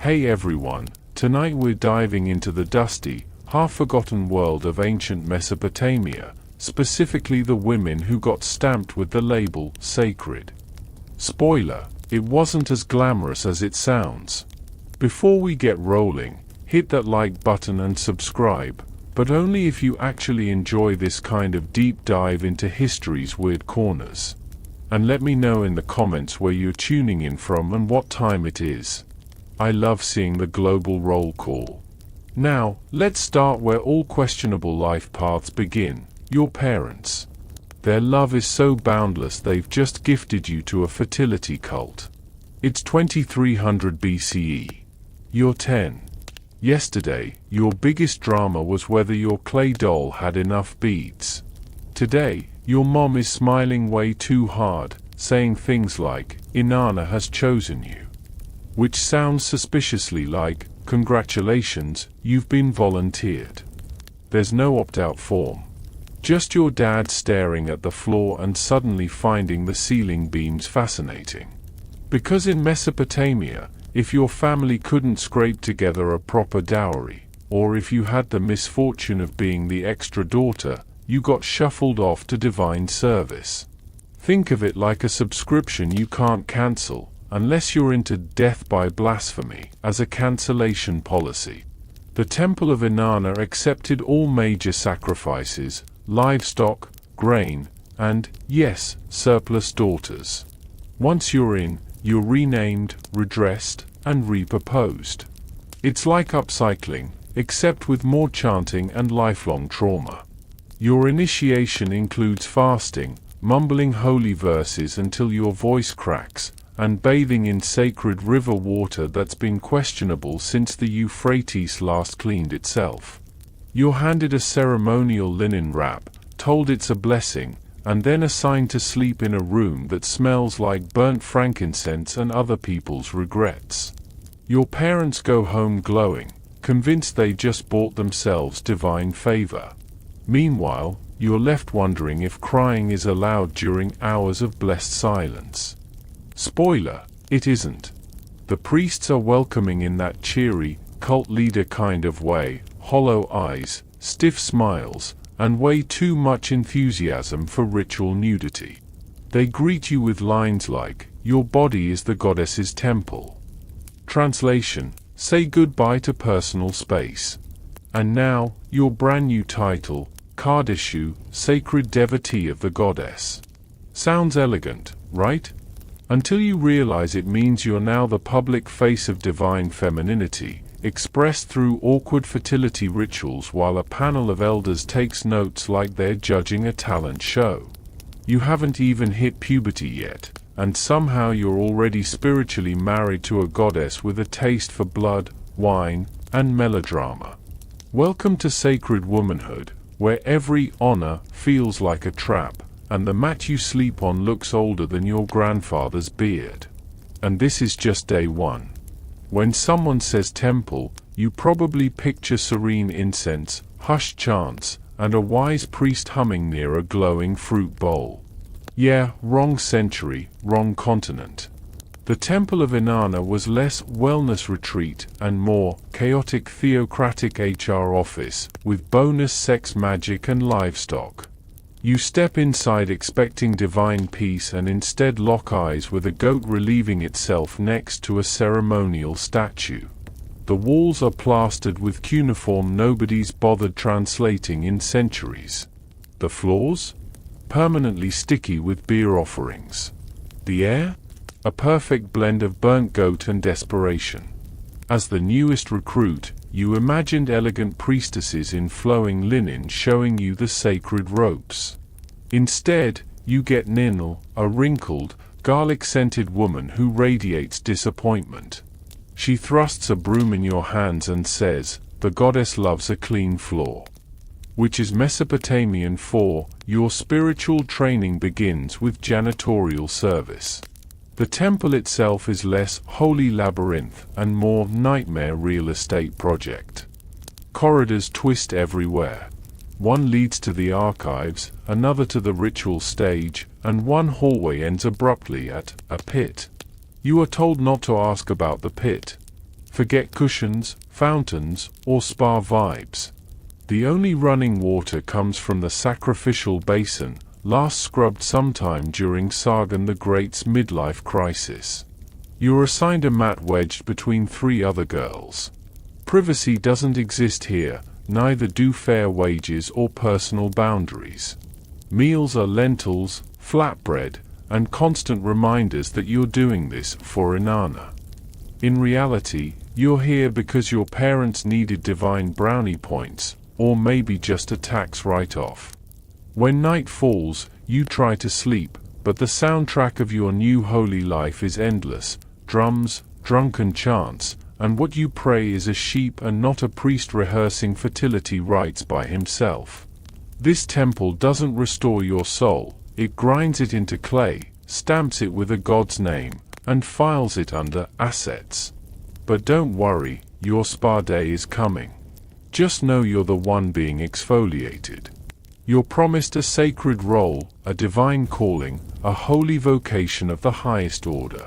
Hey everyone, tonight we're diving into the dusty, half-forgotten world of ancient Mesopotamia, specifically the women who got stamped with the label sacred. Spoiler, it wasn't as glamorous as it sounds. Before we get rolling, hit that like button and subscribe, but only if you actually enjoy this kind of deep dive into history's weird corners. And let me know in the comments where you're tuning in from and what time it is. I love seeing the global roll call. Now, let's start where all questionable life paths begin, your parents. Their love is so boundless they've just gifted you to a fertility cult. It's 2300 BCE. You're 10. Yesterday, your biggest drama was whether your clay doll had enough beads. Today, your mom is smiling way too hard, saying things like, Inanna has chosen you. Which sounds suspiciously like, congratulations, you've been volunteered. There's no opt-out form. Just your dad staring at the floor and suddenly finding the ceiling beams fascinating. Because in Mesopotamia, if your family couldn't scrape together a proper dowry, or if you had the misfortune of being the extra daughter, you got shuffled off to divine service. Think of it like a subscription you can't cancel, unless you're into death by blasphemy, as a cancellation policy. The Temple of Inanna accepted all major sacrifices, livestock, grain, and, yes, surplus daughters. Once you're in, you're renamed, redressed, and reproposed. It's like upcycling, except with more chanting and lifelong trauma. Your initiation includes fasting, mumbling holy verses until your voice cracks, and bathing in sacred river water that's been questionable since the Euphrates last cleaned itself. You're handed a ceremonial linen wrap, told it's a blessing, and then assigned to sleep in a room that smells like burnt frankincense and other people's regrets. Your parents go home glowing, convinced they just bought themselves divine favor. Meanwhile, you're left wondering if crying is allowed during hours of blessed silence. Spoiler, it isn't. The priests are welcoming in that cheery, cult leader kind of way, hollow eyes, stiff smiles, and way too much enthusiasm for ritual nudity. They greet you with lines like, your body is the goddess's temple. Translation, say goodbye to personal space. And now, your brand new title, Kardashu, sacred devotee of the goddess. Sounds elegant, right? Until you realize it means you're now the public face of divine femininity, expressed through awkward fertility rituals while a panel of elders takes notes like they're judging a talent show. You haven't even hit puberty yet, and somehow you're already spiritually married to a goddess with a taste for blood, wine, and melodrama. Welcome to sacred womanhood, where every honor feels like a trap, and the mat you sleep on looks older than your grandfather's beard. And this is just day one. When someone says temple, you probably picture serene incense, hushed chants, and a wise priest humming near a glowing fruit bowl. Yeah, wrong century, wrong continent. The Temple of Inanna was less wellness retreat and more chaotic theocratic HR office, with bonus sex magic and livestock. You step inside expecting divine peace and instead lock eyes with a goat relieving itself next to a ceremonial statue. The walls are plastered with cuneiform nobody's bothered translating in centuries. The floors? Permanently sticky with beer offerings. The air? A perfect blend of burnt goat and desperation. As the newest recruit, you imagined elegant priestesses in flowing linen showing you the sacred ropes. Instead, you get Ninel, a wrinkled, garlic-scented woman who radiates disappointment. She thrusts a broom in your hands and says, the goddess loves a clean floor. Which is Mesopotamian for, your spiritual training begins with janitorial service. The temple itself is less holy labyrinth and more nightmare real estate project. Corridors twist everywhere. One leads to the archives, another to the ritual stage, and one hallway ends abruptly at a pit. You are told not to ask about the pit. Forget cushions, fountains, or spa vibes. The only running water comes from the sacrificial basin, last scrubbed sometime during Sargon the Great's midlife crisis. You're assigned a mat wedged between 3 other girls. Privacy doesn't exist here, neither do fair wages or personal boundaries. Meals are lentils, flatbread, and constant reminders that you're doing this for Inanna. In reality, you're here because your parents needed divine brownie points, or maybe just a tax write-off. When night falls, you try to sleep, but the soundtrack of your new holy life is endless: drums, drunken chants, and what you pray is a sheep and not a priest rehearsing fertility rites by himself. This temple doesn't restore your soul, it grinds it into clay, stamps it with a god's name, and files it under assets. But don't worry, your spa day is coming. Just know you're the one being exfoliated. You're promised a sacred role, a divine calling, a holy vocation of the highest order.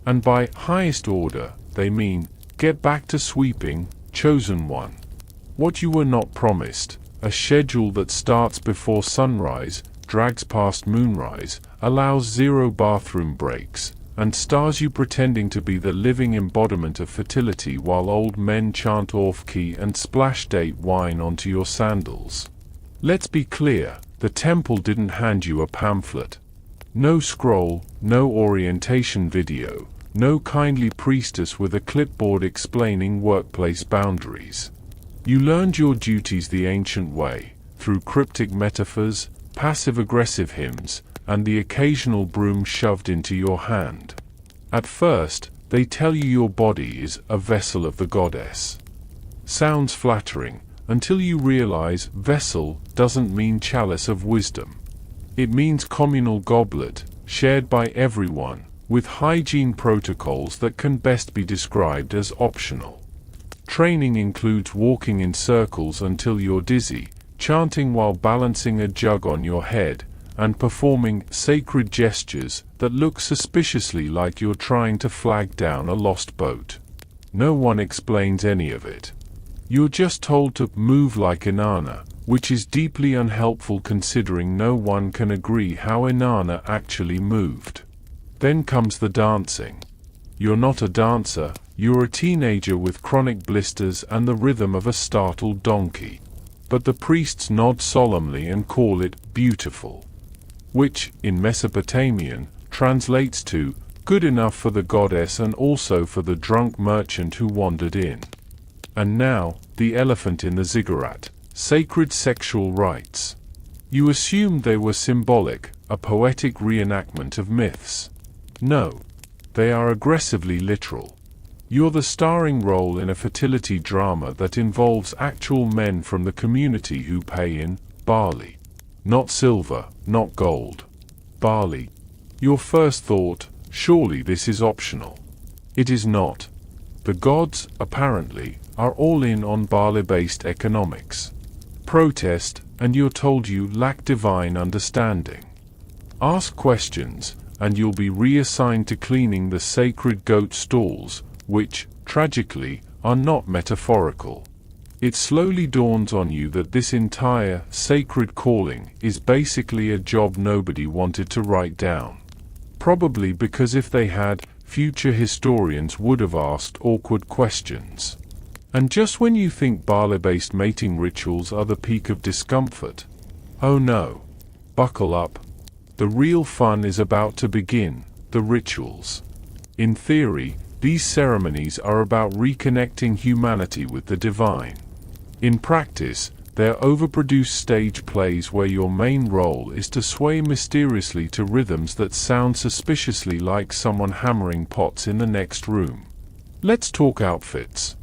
And by highest order, they mean, get back to sweeping, chosen one. What you were not promised, a schedule that starts before sunrise, drags past moonrise, allows 0 bathroom breaks, and stars you pretending to be the living embodiment of fertility while old men chant off-key and splash date wine onto your sandals. Let's be clear, the temple didn't hand you a pamphlet. No scroll, no orientation video, no kindly priestess with a clipboard explaining workplace boundaries. You learned your duties the ancient way, through cryptic metaphors, passive-aggressive hymns, and the occasional broom shoved into your hand. At first, they tell you your body is a vessel of the goddess. Sounds flattering, until you realize vessel doesn't mean chalice of wisdom. It means communal goblet, shared by everyone, with hygiene protocols that can best be described as optional. Training includes walking in circles until you're dizzy, chanting while balancing a jug on your head, and performing sacred gestures that look suspiciously like you're trying to flag down a lost boat. No one explains any of it. You're just told to move like Inanna, which is deeply unhelpful considering no one can agree how Inanna actually moved. Then comes the dancing. You're not a dancer, you're a teenager with chronic blisters and the rhythm of a startled donkey. But the priests nod solemnly and call it beautiful, which, in Mesopotamian, translates to good enough for the goddess and also for the drunk merchant who wandered in. And now, the elephant in the ziggurat, sacred sexual rites. You assumed they were symbolic, a poetic reenactment of myths. No, they are aggressively literal. You're the starring role in a fertility drama that involves actual men from the community who pay in barley. Not silver, not gold. Barley. Your first thought, surely this is optional. It is not. The gods, apparently, are all in on barley-based economics. Protest, and you're told you lack divine understanding. Ask questions, and you'll be reassigned to cleaning the sacred goat stalls, which, tragically, are not metaphorical. It slowly dawns on you that this entire sacred calling is basically a job nobody wanted to write down. Probably because if they had, future historians would have asked awkward questions. And just when you think barley-based mating rituals are the peak of discomfort, oh no. Buckle up. The real fun is about to begin, the rituals. In theory, these ceremonies are about reconnecting humanity with the divine. In practice, they're overproduced stage plays where your main role is to sway mysteriously to rhythms that sound suspiciously like someone hammering pots in the next room. Let's talk outfits.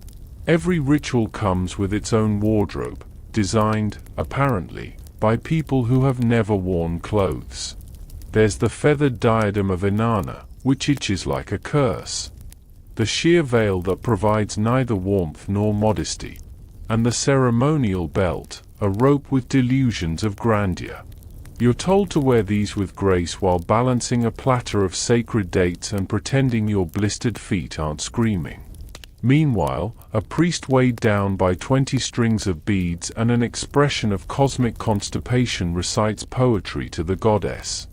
Every ritual comes with its own wardrobe, designed, apparently, by people who have never worn clothes. There's the feathered diadem of Inanna, which itches like a curse. The sheer veil that provides neither warmth nor modesty. And the ceremonial belt, a rope with delusions of grandeur. You're told to wear these with grace while balancing a platter of sacred dates and pretending your blistered feet aren't screaming. Meanwhile, a priest weighed down by 20 strings of beads and an expression of cosmic constipation recites poetry to the goddess.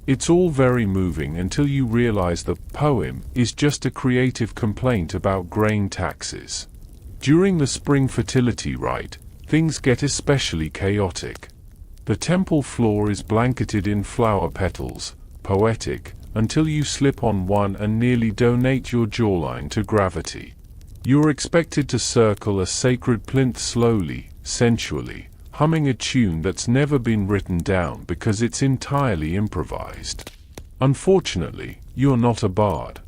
It's all very moving until you realize the poem is just a creative complaint about grain taxes. During the spring fertility rite, things get especially chaotic. The temple floor is blanketed in flower petals, poetic, until you slip on one and nearly donate your jawline to gravity. You're expected to circle a sacred plinth slowly, sensually, humming a tune that's never been written down because it's entirely improvised. Unfortunately, you're not a bard.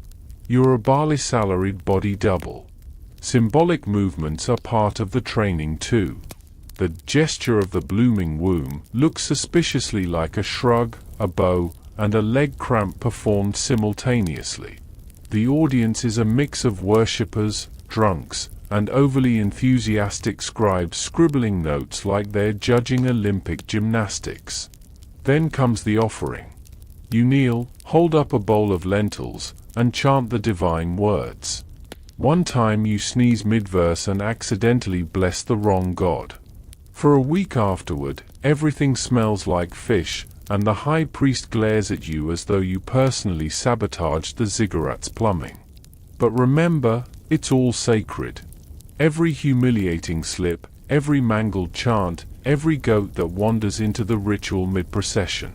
You're a barley salaried body double. Symbolic movements are part of the training too. The gesture of the blooming womb looks suspiciously like a shrug, a bow, and a leg cramp performed simultaneously. The audience is a mix of worshippers, drunks, and overly enthusiastic scribes scribbling notes like they're judging Olympic gymnastics. Then comes the offering. You kneel, hold up a bowl of lentils, and chant the divine words. One time you sneeze mid-verse and accidentally bless the wrong god. For a week afterward, everything smells like fish, and the high priest glares at you as though you personally sabotaged the ziggurat's plumbing. But remember, it's all sacred. Every humiliating slip, every mangled chant, every goat that wanders into the ritual mid-procession.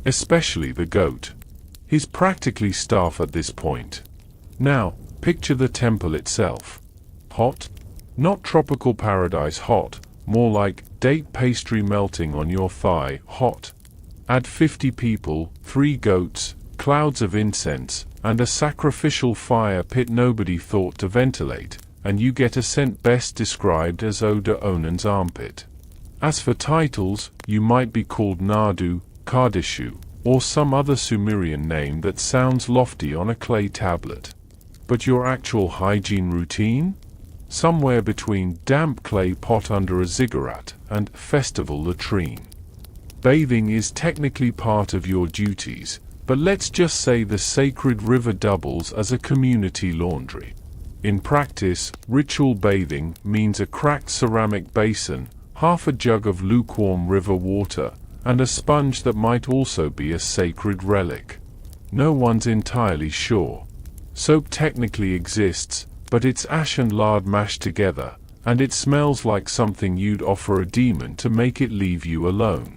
Especially the goat. He's practically staff at this point. Now, picture the temple itself. Hot? Not tropical paradise hot, more like date pastry melting on your thigh hot. Add 50 people, 3 goats, clouds of incense, and a sacrificial fire pit nobody thought to ventilate, and you get a scent best described as Oda Onan's armpit. As for titles, you might be called Nardu, Kardishu, or some other Sumerian name that sounds lofty on a clay tablet. But your actual hygiene routine? Somewhere between damp clay pot under a ziggurat and festival latrine. Bathing is technically part of your duties, but let's just say the sacred river doubles as a community laundry. In practice, ritual bathing means a cracked ceramic basin, half a jug of lukewarm river water, and a sponge that might also be a sacred relic. No one's entirely sure. Soap technically exists, but it's ash and lard mashed together, and it smells like something you'd offer a demon to make it leave you alone.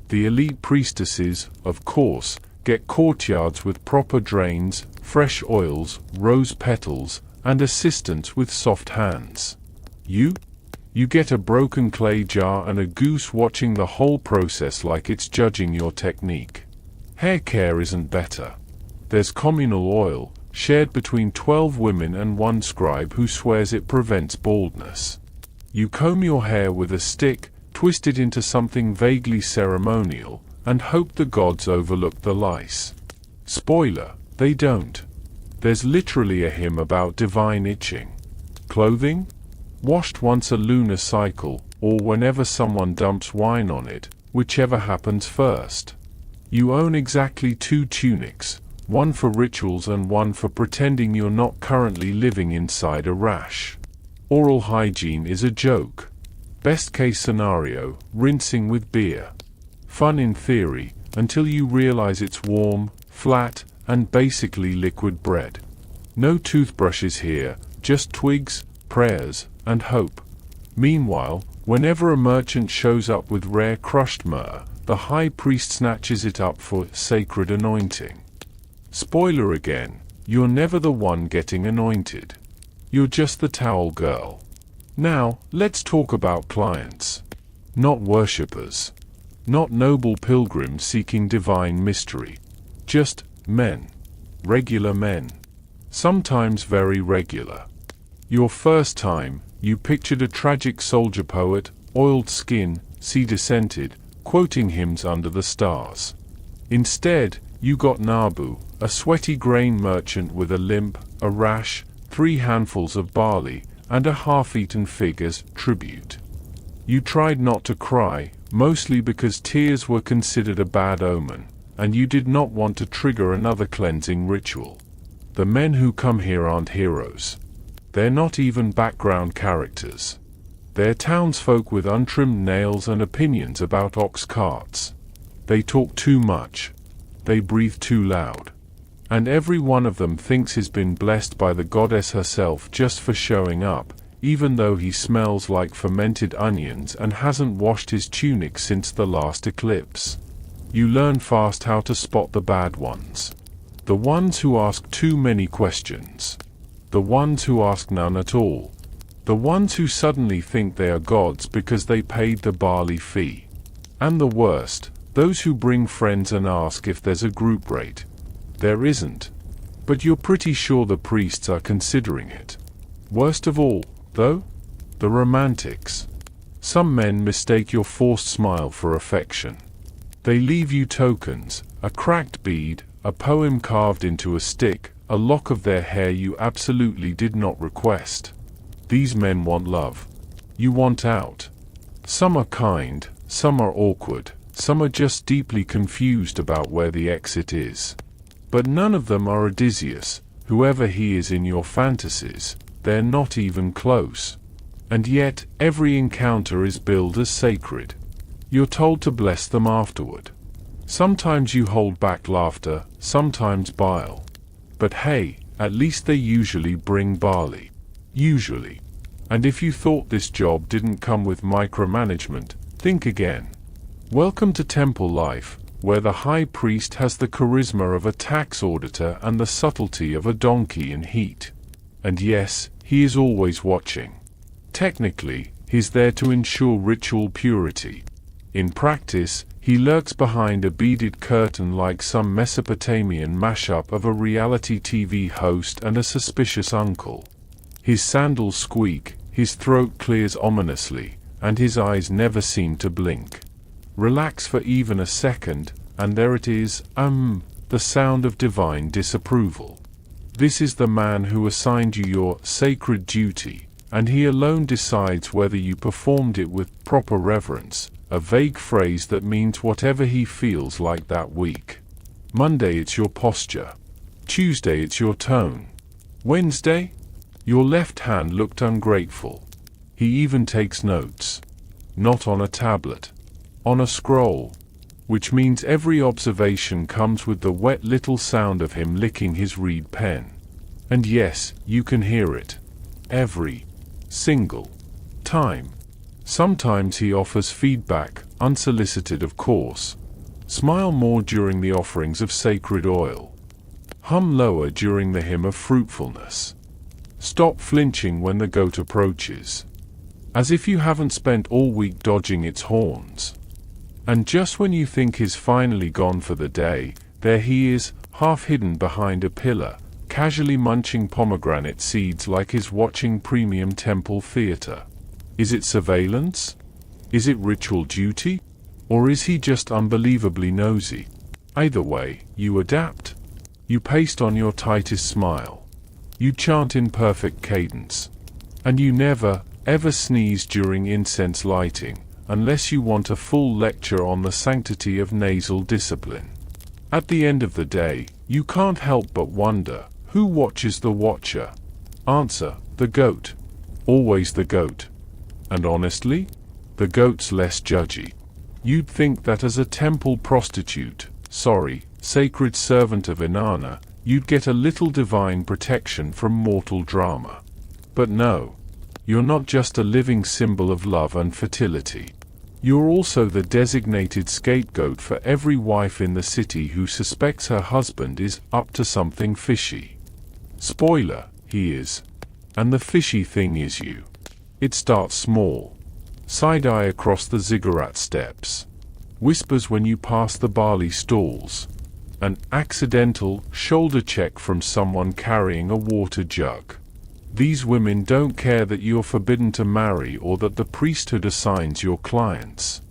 The elite priestesses, of course, get courtyards with proper drains, fresh oils, rose petals, and assistants with soft hands. You get a broken clay jar and a goose watching the whole process like it's judging your technique. Hair care isn't better. There's communal oil, shared between 12 women and one scribe who swears it prevents baldness. You comb your hair with a stick, twist it into something vaguely ceremonial, and hope the gods overlook the lice. Spoiler, they don't. There's literally a hymn about divine itching. Clothing? Washed once a lunar cycle, or whenever someone dumps wine on it, whichever happens first. You own exactly 2 tunics, one for rituals and one for pretending you're not currently living inside a rash. Oral hygiene is a joke. Best case scenario, rinsing with beer. Fun in theory, until you realize it's warm, flat, and basically liquid bread. No toothbrushes here, just twigs, prayers, and hope. Meanwhile, whenever a merchant shows up with rare crushed myrrh, the high priest snatches it up for sacred anointing. Spoiler again, you're never the one getting anointed. You're just the towel girl. Now, let's talk about clients. Not worshippers. Not noble pilgrims seeking divine mystery. Just men. Regular men. Sometimes very regular. Your first time, you pictured a tragic soldier poet, oiled skin, sea-descended, quoting hymns under the stars. Instead, you got Nabu, a sweaty grain merchant with a limp, a rash, 3 handfuls of barley, and a half-eaten fig as tribute. You tried not to cry, mostly because tears were considered a bad omen, and you did not want to trigger another cleansing ritual. The men who come here aren't heroes. They're not even background characters. They're townsfolk with untrimmed nails and opinions about ox carts. They talk too much. They breathe too loud. And every one of them thinks he's been blessed by the goddess herself just for showing up, even though he smells like fermented onions and hasn't washed his tunic since the last eclipse. You learn fast how to spot the bad ones. The ones who ask too many questions. The ones who ask none at all. The ones who suddenly think they are gods because they paid the barley fee. And the worst, those who bring friends and ask if there's a group rate. There isn't. But you're pretty sure the priests are considering it. Worst of all, though? The romantics. Some men mistake your forced smile for affection. They leave you tokens, a cracked bead, a poem carved into a stick, a lock of their hair you absolutely did not request. These men want love. You want out. Some are kind, some are awkward, some are just deeply confused about where the exit is. But none of them are Odysseus, whoever he is in your fantasies. They're not even close. And yet, every encounter is billed as sacred. You're told to bless them afterward. Sometimes you hold back laughter, sometimes bile. But hey, at least they usually bring barley. Usually. And if you thought this job didn't come with micromanagement, think again. Welcome to temple life, where the high priest has the charisma of a tax auditor and the subtlety of a donkey in heat. And yes, he is always watching. Technically, he's there to ensure ritual purity. In practice, he lurks behind a beaded curtain like some Mesopotamian mashup of a reality TV host and a suspicious uncle. His sandals squeak, his throat clears ominously, and his eyes never seem to blink. Relax for even a second, and there it is, the sound of divine disapproval. This is the man who assigned you your sacred duty, and he alone decides whether you performed it with proper reverence, a vague phrase that means whatever he feels like that week. Monday it's your posture. Tuesday it's your tone. Wednesday? Your left hand looked ungrateful. He even takes notes. Not on a tablet. On a scroll. Which means every observation comes with the wet little sound of him licking his reed pen. And yes, you can hear it. Every single time. Sometimes he offers feedback, unsolicited of course. Smile more during the offerings of sacred oil. Hum lower during the hymn of fruitfulness. Stop flinching when the goat approaches. As if you haven't spent all week dodging its horns. And just when you think he's finally gone for the day, there he is, half hidden behind a pillar, casually munching pomegranate seeds like he's watching premium temple theater. Is it surveillance? Is it ritual duty? Or is he just unbelievably nosy? Either way, you adapt. You paste on your tightest smile. You chant in perfect cadence. And you never, ever sneeze during incense lighting, unless you want a full lecture on the sanctity of nasal discipline. At the end of the day, you can't help but wonder, who watches the watcher? Answer, the goat. Always the goat. And honestly, the goat's less judgy. You'd think that as a temple prostitute, sacred servant of Inanna, you'd get a little divine protection from mortal drama. But no. You're not just a living symbol of love and fertility. You're also the designated scapegoat for every wife in the city who suspects her husband is up to something fishy. Spoiler, he is. And the fishy thing is you. It starts small. Side-eye across the ziggurat steps. Whispers when you pass the barley stalls. An accidental shoulder check from someone carrying a water jug. These women don't care that you're forbidden to marry or that the priesthood assigns your clients.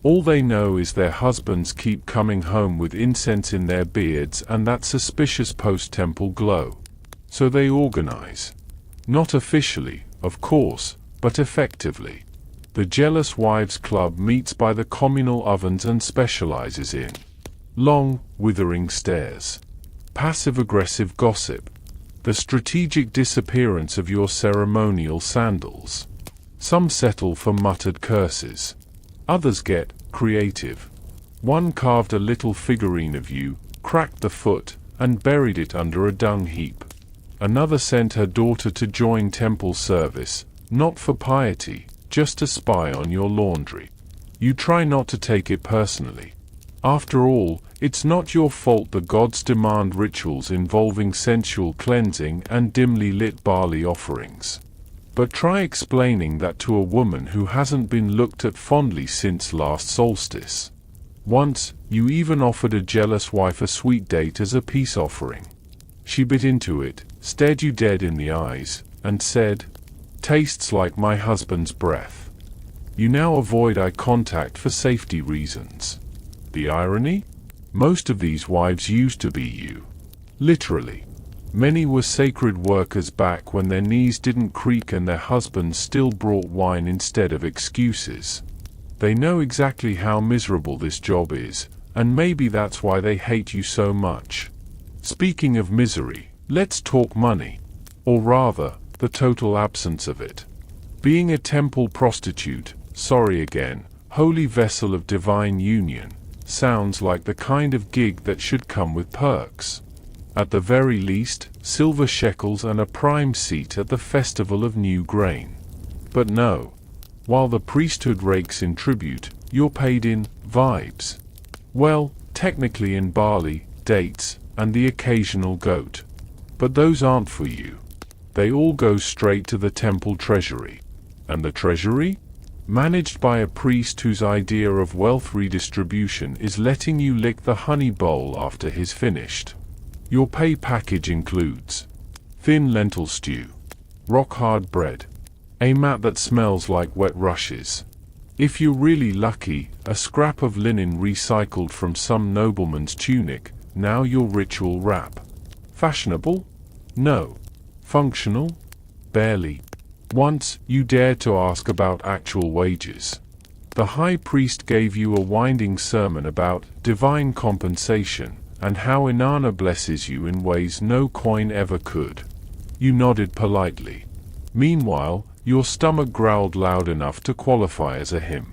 All they know is their husbands keep coming home with incense in their beards and that suspicious post-temple glow. So they organize. Not officially, of course, but effectively. The Jealous Wives Club meets by the communal ovens and specializes in long, withering stares. Passive-aggressive gossip. The strategic disappearance of your ceremonial sandals. Some settle for muttered curses. Others get creative. One carved a little figurine of you, cracked the foot, and buried it under a dung heap. Another sent her daughter to join temple service, not for piety, just to spy on your laundry. You try not to take it personally. After all, it's not your fault the gods demand rituals involving sensual cleansing and dimly lit barley offerings. But try explaining that to a woman who hasn't been looked at fondly since last solstice. Once, you even offered a jealous wife a sweet date as a peace offering. She bit into it, stared you dead in the eyes, and said, "Tastes like my husband's breath." You now avoid eye contact for safety reasons. The irony? Most of these wives used to be you. Literally. Many were sacred workers back when their knees didn't creak and their husbands still brought wine instead of excuses. They know exactly how miserable this job is, and maybe that's why they hate you so much. Speaking of misery, let's talk money. Or rather, the total absence of it. Being a temple prostitute, sorry again, holy vessel of divine union, sounds like the kind of gig that should come with perks. At the very least, silver shekels and a prime seat at the festival of new grain. But no. While the priesthood rakes in tribute, you're paid in vibes. Well, technically in barley, dates, and the occasional goat. But those aren't for you. They all go straight to the temple treasury. And the treasury? Managed by a priest whose idea of wealth redistribution is letting you lick the honey bowl after he's finished. Your pay package includes thin lentil stew, rock-hard bread, a mat that smells like wet rushes. If you're really lucky, a scrap of linen recycled from some nobleman's tunic, now your ritual wrap. Fashionable? No. Functional? Barely. Once, you dared to ask about actual wages. The high priest gave you a winding sermon about divine compensation, and how Inanna blesses you in ways no coin ever could. You nodded politely. Meanwhile, your stomach growled loud enough to qualify as a hymn.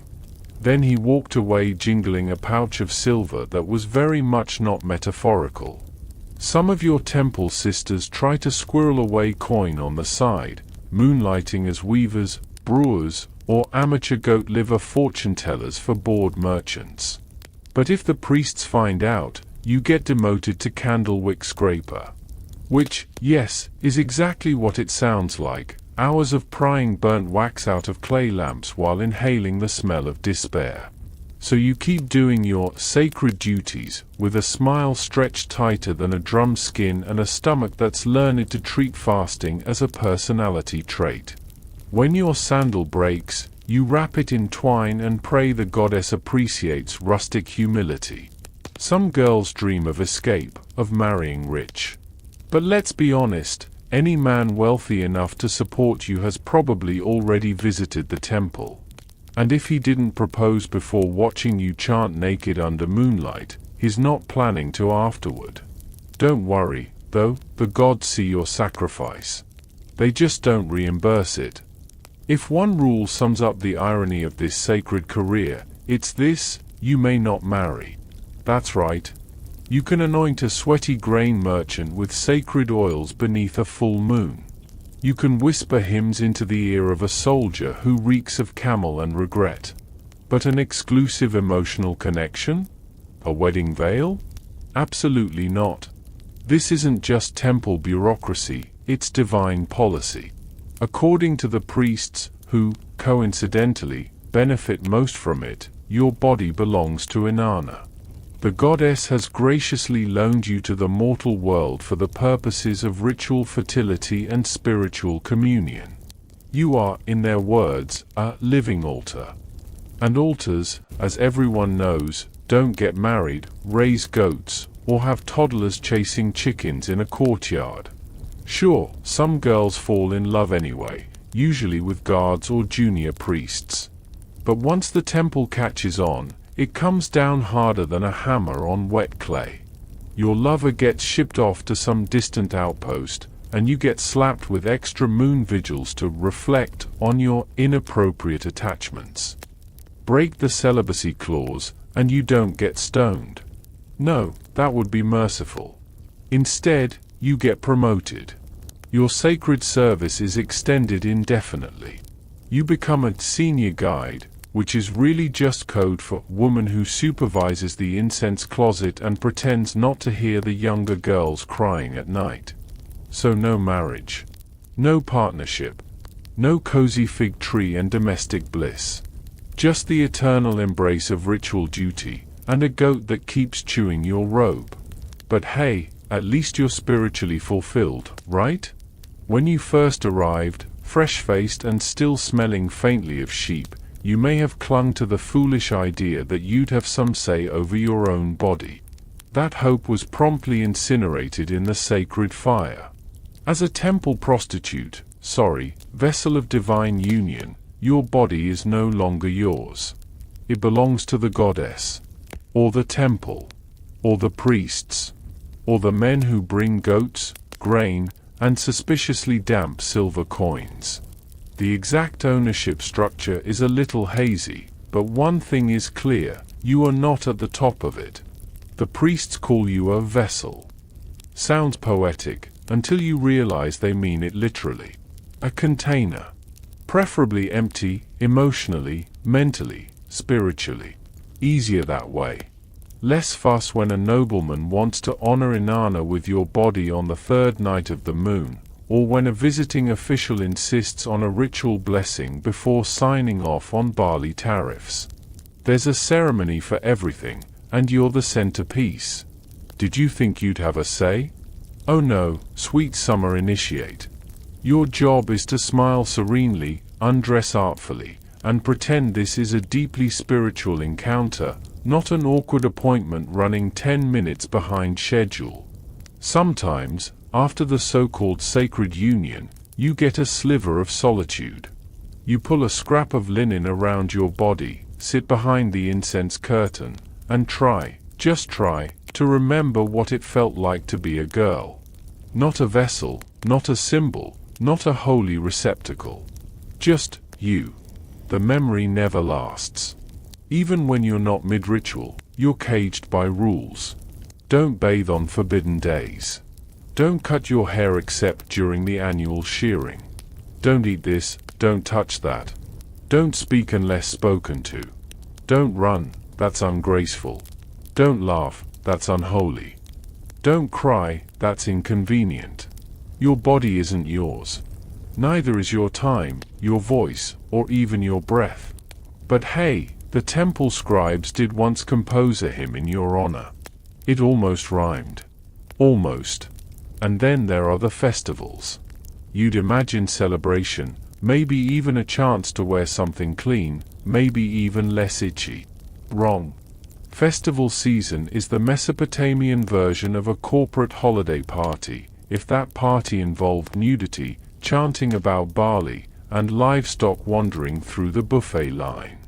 Then he walked away jingling a pouch of silver that was very much not metaphorical. Some of your temple sisters try to squirrel away coin on the side, moonlighting as weavers, brewers, or amateur goat liver fortune-tellers for bored merchants. But if the priests find out, you get demoted to candlewick scraper. Which, yes, is exactly what it sounds like, hours of prying burnt wax out of clay lamps while inhaling the smell of despair. So you keep doing your sacred duties, with a smile stretched tighter than a drum skin and a stomach that's learned to treat fasting as a personality trait. When your sandal breaks, you wrap it in twine and pray the goddess appreciates rustic humility. Some girls dream of escape, of marrying rich. But let's be honest, any man wealthy enough to support you has probably already visited the temple. And if he didn't propose before watching you chant naked under moonlight, he's not planning to afterward. Don't worry, though, the gods see your sacrifice. They just don't reimburse it. If one rule sums up the irony of this sacred career, it's this: you may not marry. That's right. You can anoint a sweaty grain merchant with sacred oils beneath a full moon. You can whisper hymns into the ear of a soldier who reeks of camel and regret. But an exclusive emotional connection? A wedding veil? Absolutely not. This isn't just temple bureaucracy, it's divine policy. According to the priests, who, coincidentally, benefit most from it, your body belongs to Inanna. The goddess has graciously loaned you to the mortal world for the purposes of ritual fertility and spiritual communion. You are, in their words, a living altar. And altars, as everyone knows, don't get married, raise goats, or have toddlers chasing chickens in a courtyard. Sure, some girls fall in love anyway, usually with guards or junior priests. But once the temple catches on, it comes down harder than a hammer on wet clay. Your lover gets shipped off to some distant outpost, and you get slapped with extra moon vigils to reflect on your inappropriate attachments. Break the celibacy clause, and you don't get stoned. No, that would be merciful. Instead, you get promoted. Your sacred service is extended indefinitely. You become a senior guide, which is really just code for woman who supervises the incense closet and pretends not to hear the younger girls crying at night. So no marriage. No partnership. No cozy fig tree and domestic bliss. Just the eternal embrace of ritual duty, and a goat that keeps chewing your robe. But hey, at least you're spiritually fulfilled, right? When you first arrived, fresh-faced and still smelling faintly of sheep, you may have clung to the foolish idea that you'd have some say over your own body. That hope was promptly incinerated in the sacred fire. As a temple prostitute, vessel of divine union, your body is no longer yours. It belongs to the goddess, or the temple, or the priests, or the men who bring goats, grain, and suspiciously damp silver coins. The exact ownership structure is a little hazy, but one thing is clear: you are not at the top of it. The priests call you a vessel. Sounds poetic, until you realize they mean it literally. A container. Preferably empty, emotionally, mentally, spiritually. Easier that way. Less fuss when a nobleman wants to honor Inanna with your body on the third night of the moon, or when a visiting official insists on a ritual blessing before signing off on barley tariffs. There's a ceremony for everything, and you're the centerpiece. Did you think you'd have a say? Oh no, sweet summer initiate. Your job is to smile serenely, undress artfully, and pretend this is a deeply spiritual encounter, not an awkward appointment running 10 minutes behind schedule. Sometimes, after the so-called sacred union, you get a sliver of solitude. You pull a scrap of linen around your body, sit behind the incense curtain, and just try, to remember what it felt like to be a girl. Not a vessel, not a symbol, not a holy receptacle. Just you. The memory never lasts. Even when you're not mid-ritual, you're caged by rules. Don't bathe on forbidden days. Don't cut your hair except during the annual shearing. Don't eat this, don't touch that. Don't speak unless spoken to. Don't run, that's ungraceful. Don't laugh, that's unholy. Don't cry, that's inconvenient. Your body isn't yours. Neither is your time, your voice, or even your breath. But hey, the temple scribes did once compose a hymn in your honor. It almost rhymed. Almost. And then there are the festivals. You'd imagine celebration, maybe even a chance to wear something clean, maybe even less itchy. Wrong. Festival season is the Mesopotamian version of a corporate holiday party, if that party involved nudity, chanting about barley, and livestock wandering through the buffet line.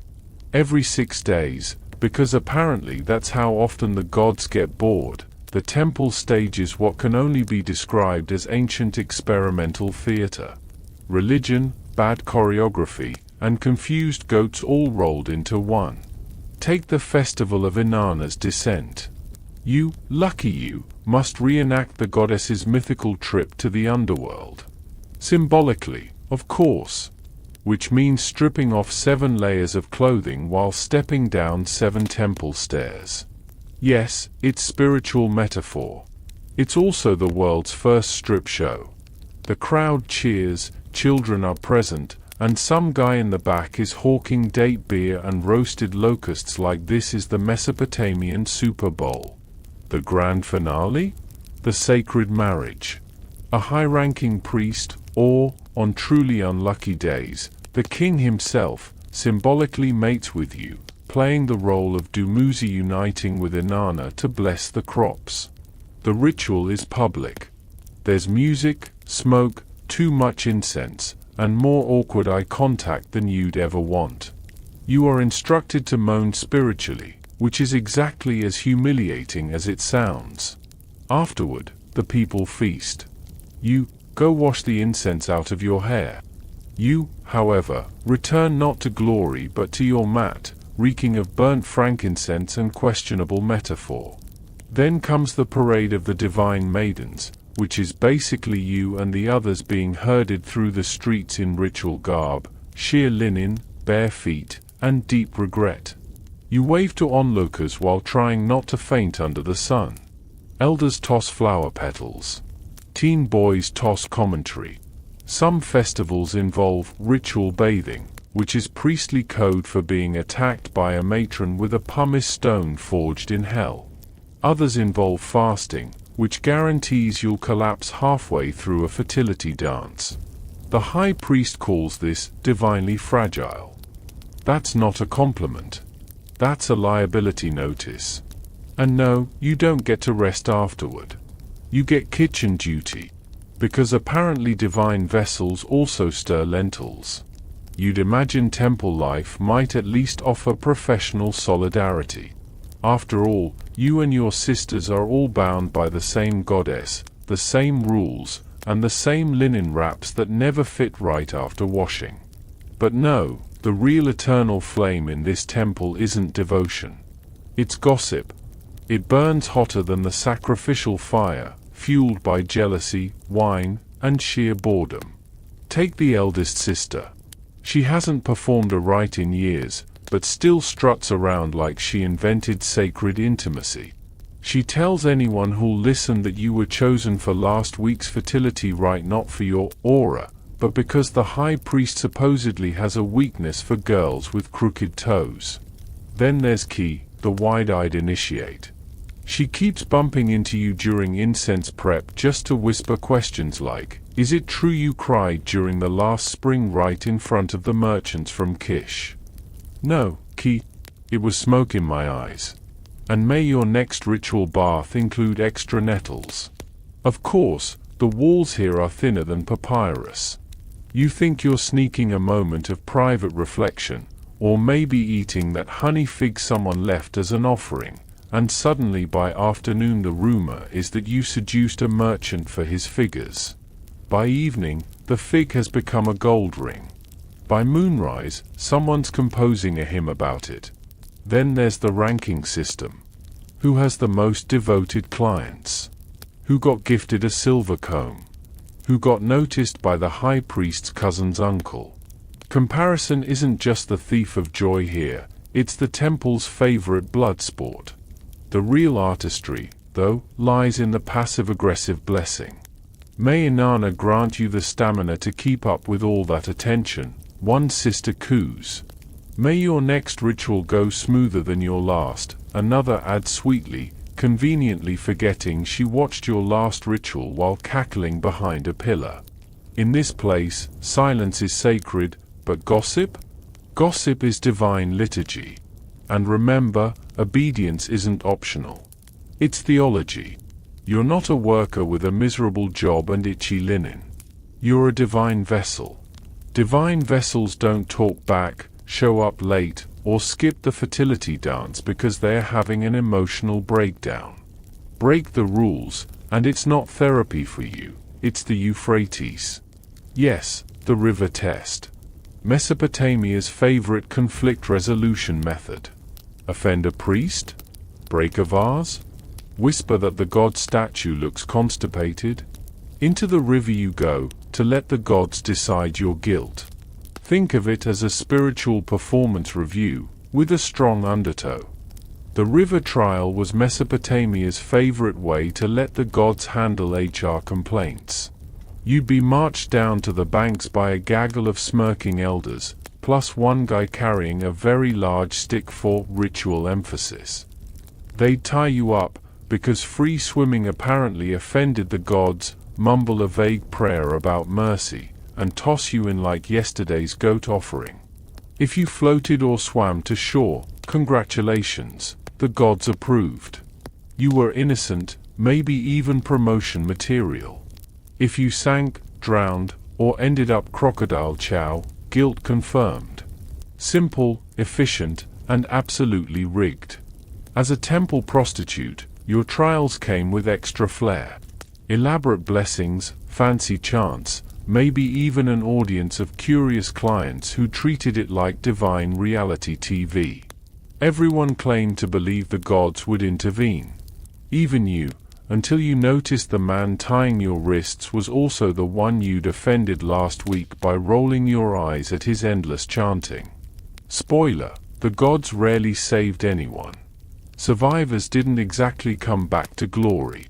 Every 6 days, because apparently that's how often the gods get bored, the temple stages what can only be described as ancient experimental theater. Religion, bad choreography, and confused goats all rolled into one. Take the festival of Inanna's descent. You, lucky you, must reenact the goddess's mythical trip to the underworld. Symbolically, of course. Which means stripping off 7 layers of clothing while stepping down 7 temple stairs. Yes, it's spiritual metaphor. It's also the world's first strip show. The crowd cheers, children are present, and some guy in the back is hawking date beer and roasted locusts like this is the Mesopotamian Super Bowl. The grand finale? The sacred marriage. A high-ranking priest, or, on truly unlucky days, the king himself, symbolically mates with you, playing the role of Dumuzi uniting with Inanna to bless the crops. The ritual is public. There's music, smoke, too much incense, and more awkward eye contact than you'd ever want. You are instructed to moan spiritually, which is exactly as humiliating as it sounds. Afterward, the people feast. You go wash the incense out of your hair. You, however, return not to glory but to your mat, reeking of burnt frankincense and questionable metaphor. Then comes the parade of the divine maidens, which is basically you and the others being herded through the streets in ritual garb, sheer linen, bare feet, and deep regret. You wave to onlookers while trying not to faint under the sun. Elders toss flower petals. Teen boys toss commentary. Some festivals involve ritual bathing, which is priestly code for being attacked by a matron with a pumice stone forged in hell. Others involve fasting, which guarantees you'll collapse halfway through a fertility dance. The high priest calls this divinely fragile. That's not a compliment. That's a liability notice. And no, you don't get to rest afterward. You get kitchen duty. Because apparently divine vessels also stir lentils. You'd imagine temple life might at least offer professional solidarity. After all, you and your sisters are all bound by the same goddess, the same rules, and the same linen wraps that never fit right after washing. But no, the real eternal flame in this temple isn't devotion. It's gossip. It burns hotter than the sacrificial fire, fueled by jealousy, wine, and sheer boredom. Take the eldest sister. She hasn't performed a rite in years, but still struts around like she invented sacred intimacy. She tells anyone who'll listen that you were chosen for last week's fertility rite not for your aura, but because the high priest supposedly has a weakness for girls with crooked toes. Then there's Ki, the wide-eyed initiate. She keeps bumping into you during incense prep just to whisper questions like, "Is it true you cried during the last spring rite in front of the merchants from Kish?" "No, Ki. It was smoke in my eyes." "And may your next ritual bath include extra nettles." Of course, the walls here are thinner than papyrus. You think you're sneaking a moment of private reflection, or maybe eating that honey fig someone left as an offering. And suddenly by afternoon the rumor is that you seduced a merchant for his figures. By evening, the fig has become a gold ring. By moonrise, someone's composing a hymn about it. Then there's the ranking system. Who has the most devoted clients? Who got gifted a silver comb? Who got noticed by the high priest's cousin's uncle? Comparison isn't just the thief of joy here, it's the temple's favorite blood sport. The real artistry, though, lies in the passive-aggressive blessing. May Inanna grant you the stamina to keep up with all that attention, one sister coos. May your next ritual go smoother than your last, another adds sweetly, conveniently forgetting she watched your last ritual while cackling behind a pillar. In this place, silence is sacred, but gossip? Gossip is divine liturgy. And remember, obedience isn't optional. It's theology. You're not a worker with a miserable job and itchy linen. You're a divine vessel. Divine vessels don't talk back, show up late, or skip the fertility dance because they're having an emotional breakdown. Break the rules, and it's not therapy for you, it's the Euphrates. Yes, the river test. Mesopotamia's favorite conflict resolution method. Offend a priest? Break a vase? Whisper that the god statue looks constipated? Into the river you go, to let the gods decide your guilt. Think of it as a spiritual performance review, with a strong undertow. The river trial was Mesopotamia's favorite way to let the gods handle HR complaints. You'd be marched down to the banks by a gaggle of smirking elders, plus one guy carrying a very large stick for ritual emphasis. They'd tie you up, because free swimming apparently offended the gods, mumble a vague prayer about mercy, and toss you in like yesterday's goat offering. If you floated or swam to shore, congratulations, the gods approved. You were innocent, maybe even promotion material. If you sank, drowned, or ended up crocodile chow, guilt confirmed. Simple, efficient, and absolutely rigged. As a temple prostitute, your trials came with extra flair. Elaborate blessings, fancy chants, maybe even an audience of curious clients who treated it like divine reality TV. Everyone claimed to believe the gods would intervene. Even you, until you noticed the man tying your wrists was also the one you'd offended last week by rolling your eyes at his endless chanting. Spoiler: the gods rarely saved anyone. Survivors didn't exactly come back to glory.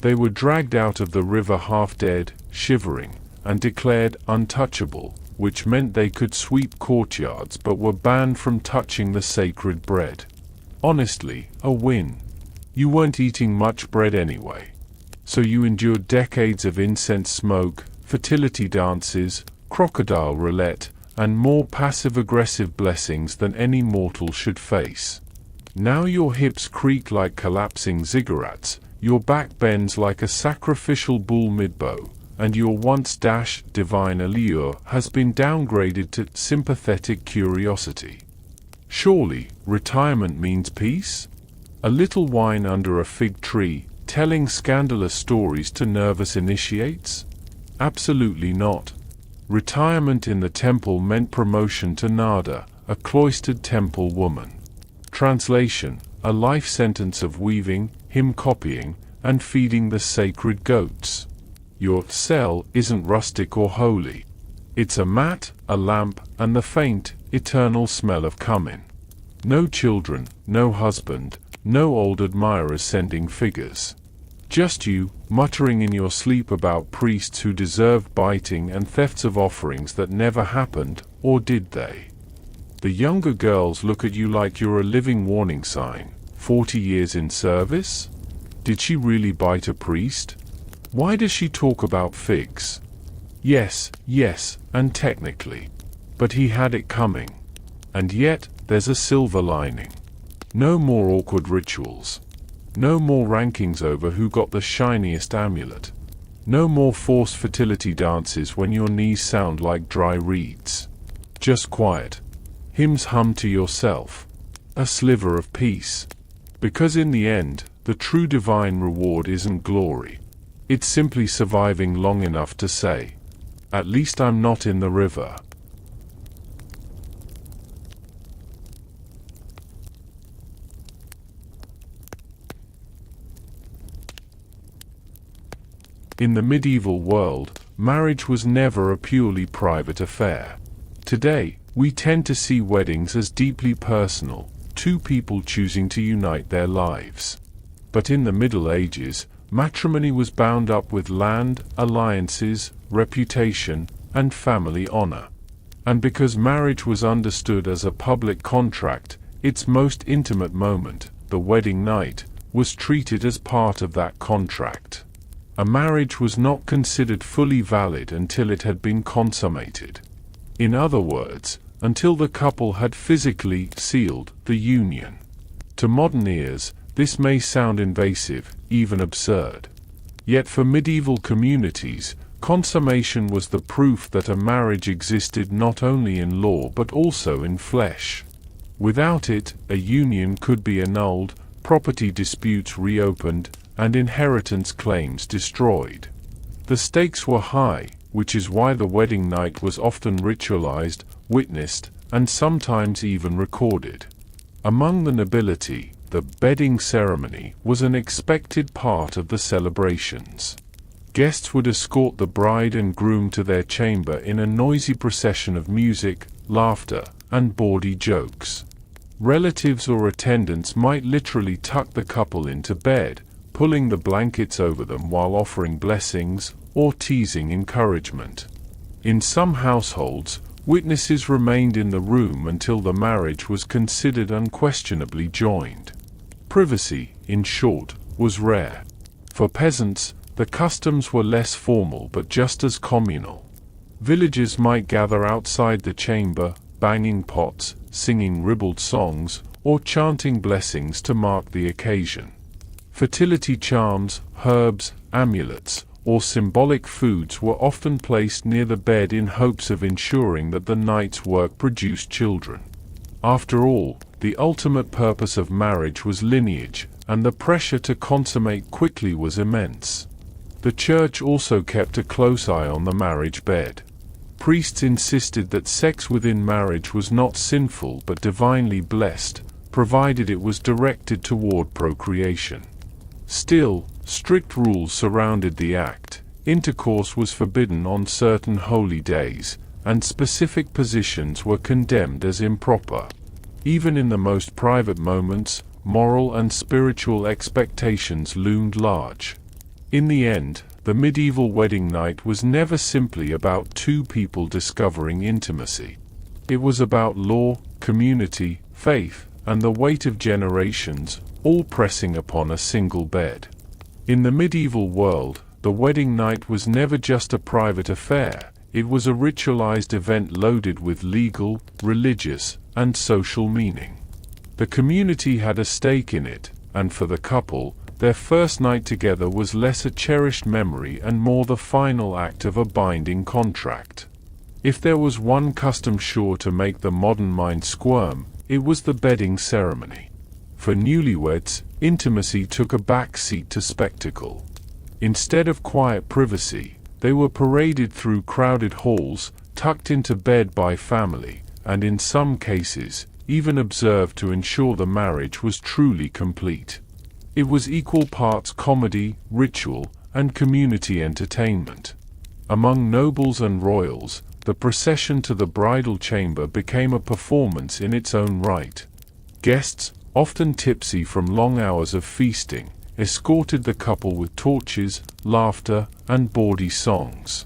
They were dragged out of the river half dead, shivering, and declared untouchable, which meant they could sweep courtyards but were banned from touching the sacred bread. Honestly, a win. You weren't eating much bread anyway. So you endured decades of incense smoke, fertility dances, crocodile roulette, and more passive-aggressive blessings than any mortal should face. Now your hips creak like collapsing ziggurats, your back bends like a sacrificial bull midbow, and your once divine allure has been downgraded to sympathetic curiosity. Surely, retirement means peace? A little wine under a fig tree, telling scandalous stories to nervous initiates? Absolutely not. Retirement in the temple meant promotion to Nada, a cloistered temple woman. Translation: a life sentence of weaving, hymn copying, and feeding the sacred goats. Your cell isn't rustic or holy. It's a mat, a lamp, and the faint, eternal smell of cumin. No children, no husband, no old admirers sending figures. Just you, muttering in your sleep about priests who deserved biting and thefts of offerings that never happened, or did they? The younger girls look at you like you're a living warning sign. 40 years in service? Did she really bite a priest? Why does she talk about figs? Yes, and technically. But he had it coming. And yet, there's a silver lining. No more awkward rituals. No more rankings over who got the shiniest amulet. No more forced fertility dances when your knees sound like dry reeds. Just quiet. Hymns hummed to yourself. A sliver of peace. Because in the end, the true divine reward isn't glory. It's simply surviving long enough to say, "At least I'm not in the river." In the medieval world, marriage was never a purely private affair. Today, we tend to see weddings as deeply personal, two people choosing to unite their lives. But in the Middle Ages, matrimony was bound up with land, alliances, reputation, and family honor. And because marriage was understood as a public contract, its most intimate moment, the wedding night, was treated as part of that contract. A marriage was not considered fully valid until it had been consummated. In other words, until the couple had physically sealed the union. To modern ears, this may sound invasive, even absurd. Yet for medieval communities, consummation was the proof that a marriage existed not only in law but also in flesh. Without it, a union could be annulled, property disputes reopened, and inheritance claims destroyed. The stakes were high, which is why the wedding night was often ritualized, witnessed, and sometimes even recorded. Among the nobility, the bedding ceremony was an expected part of the celebrations. Guests would escort the bride and groom to their chamber in a noisy procession of music, laughter, and bawdy jokes. Relatives or attendants might literally tuck the couple into bed, pulling the blankets over them while offering blessings or teasing encouragement. In some households, witnesses remained in the room until the marriage was considered unquestionably joined. Privacy, in short, was rare. For peasants, the customs were less formal but just as communal. Villagers might gather outside the chamber, banging pots, singing ribald songs, or chanting blessings to mark the occasion. Fertility charms, herbs, amulets, or symbolic foods were often placed near the bed in hopes of ensuring that the night's work produced children. After all, the ultimate purpose of marriage was lineage, and the pressure to consummate quickly was immense. The church also kept a close eye on the marriage bed. Priests insisted that sex within marriage was not sinful but divinely blessed, provided it was directed toward procreation. Still, strict rules surrounded the act. Intercourse was forbidden on certain holy days, and specific positions were condemned as improper. Even in the most private moments, moral and spiritual expectations loomed large. In the end, the medieval wedding night was never simply about two people discovering intimacy. It was about law, community, faith, and the weight of generations, all pressing upon a single bed. In the medieval world, the wedding night was never just a private affair. It was a ritualized event loaded with legal, religious, and social meaning. The community had a stake in it, and for the couple, their first night together was less a cherished memory and more the final act of a binding contract. If there was one custom sure to make the modern mind squirm, it was the bedding ceremony. For newlyweds, intimacy took a back seat to spectacle. Instead of quiet privacy, they were paraded through crowded halls, tucked into bed by family, and in some cases, even observed to ensure the marriage was truly complete. It was equal parts comedy, ritual, and community entertainment. Among nobles and royals, the procession to the bridal chamber became a performance in its own right. Guests, often tipsy from long hours of feasting, escorted the couple with torches, laughter, and bawdy songs.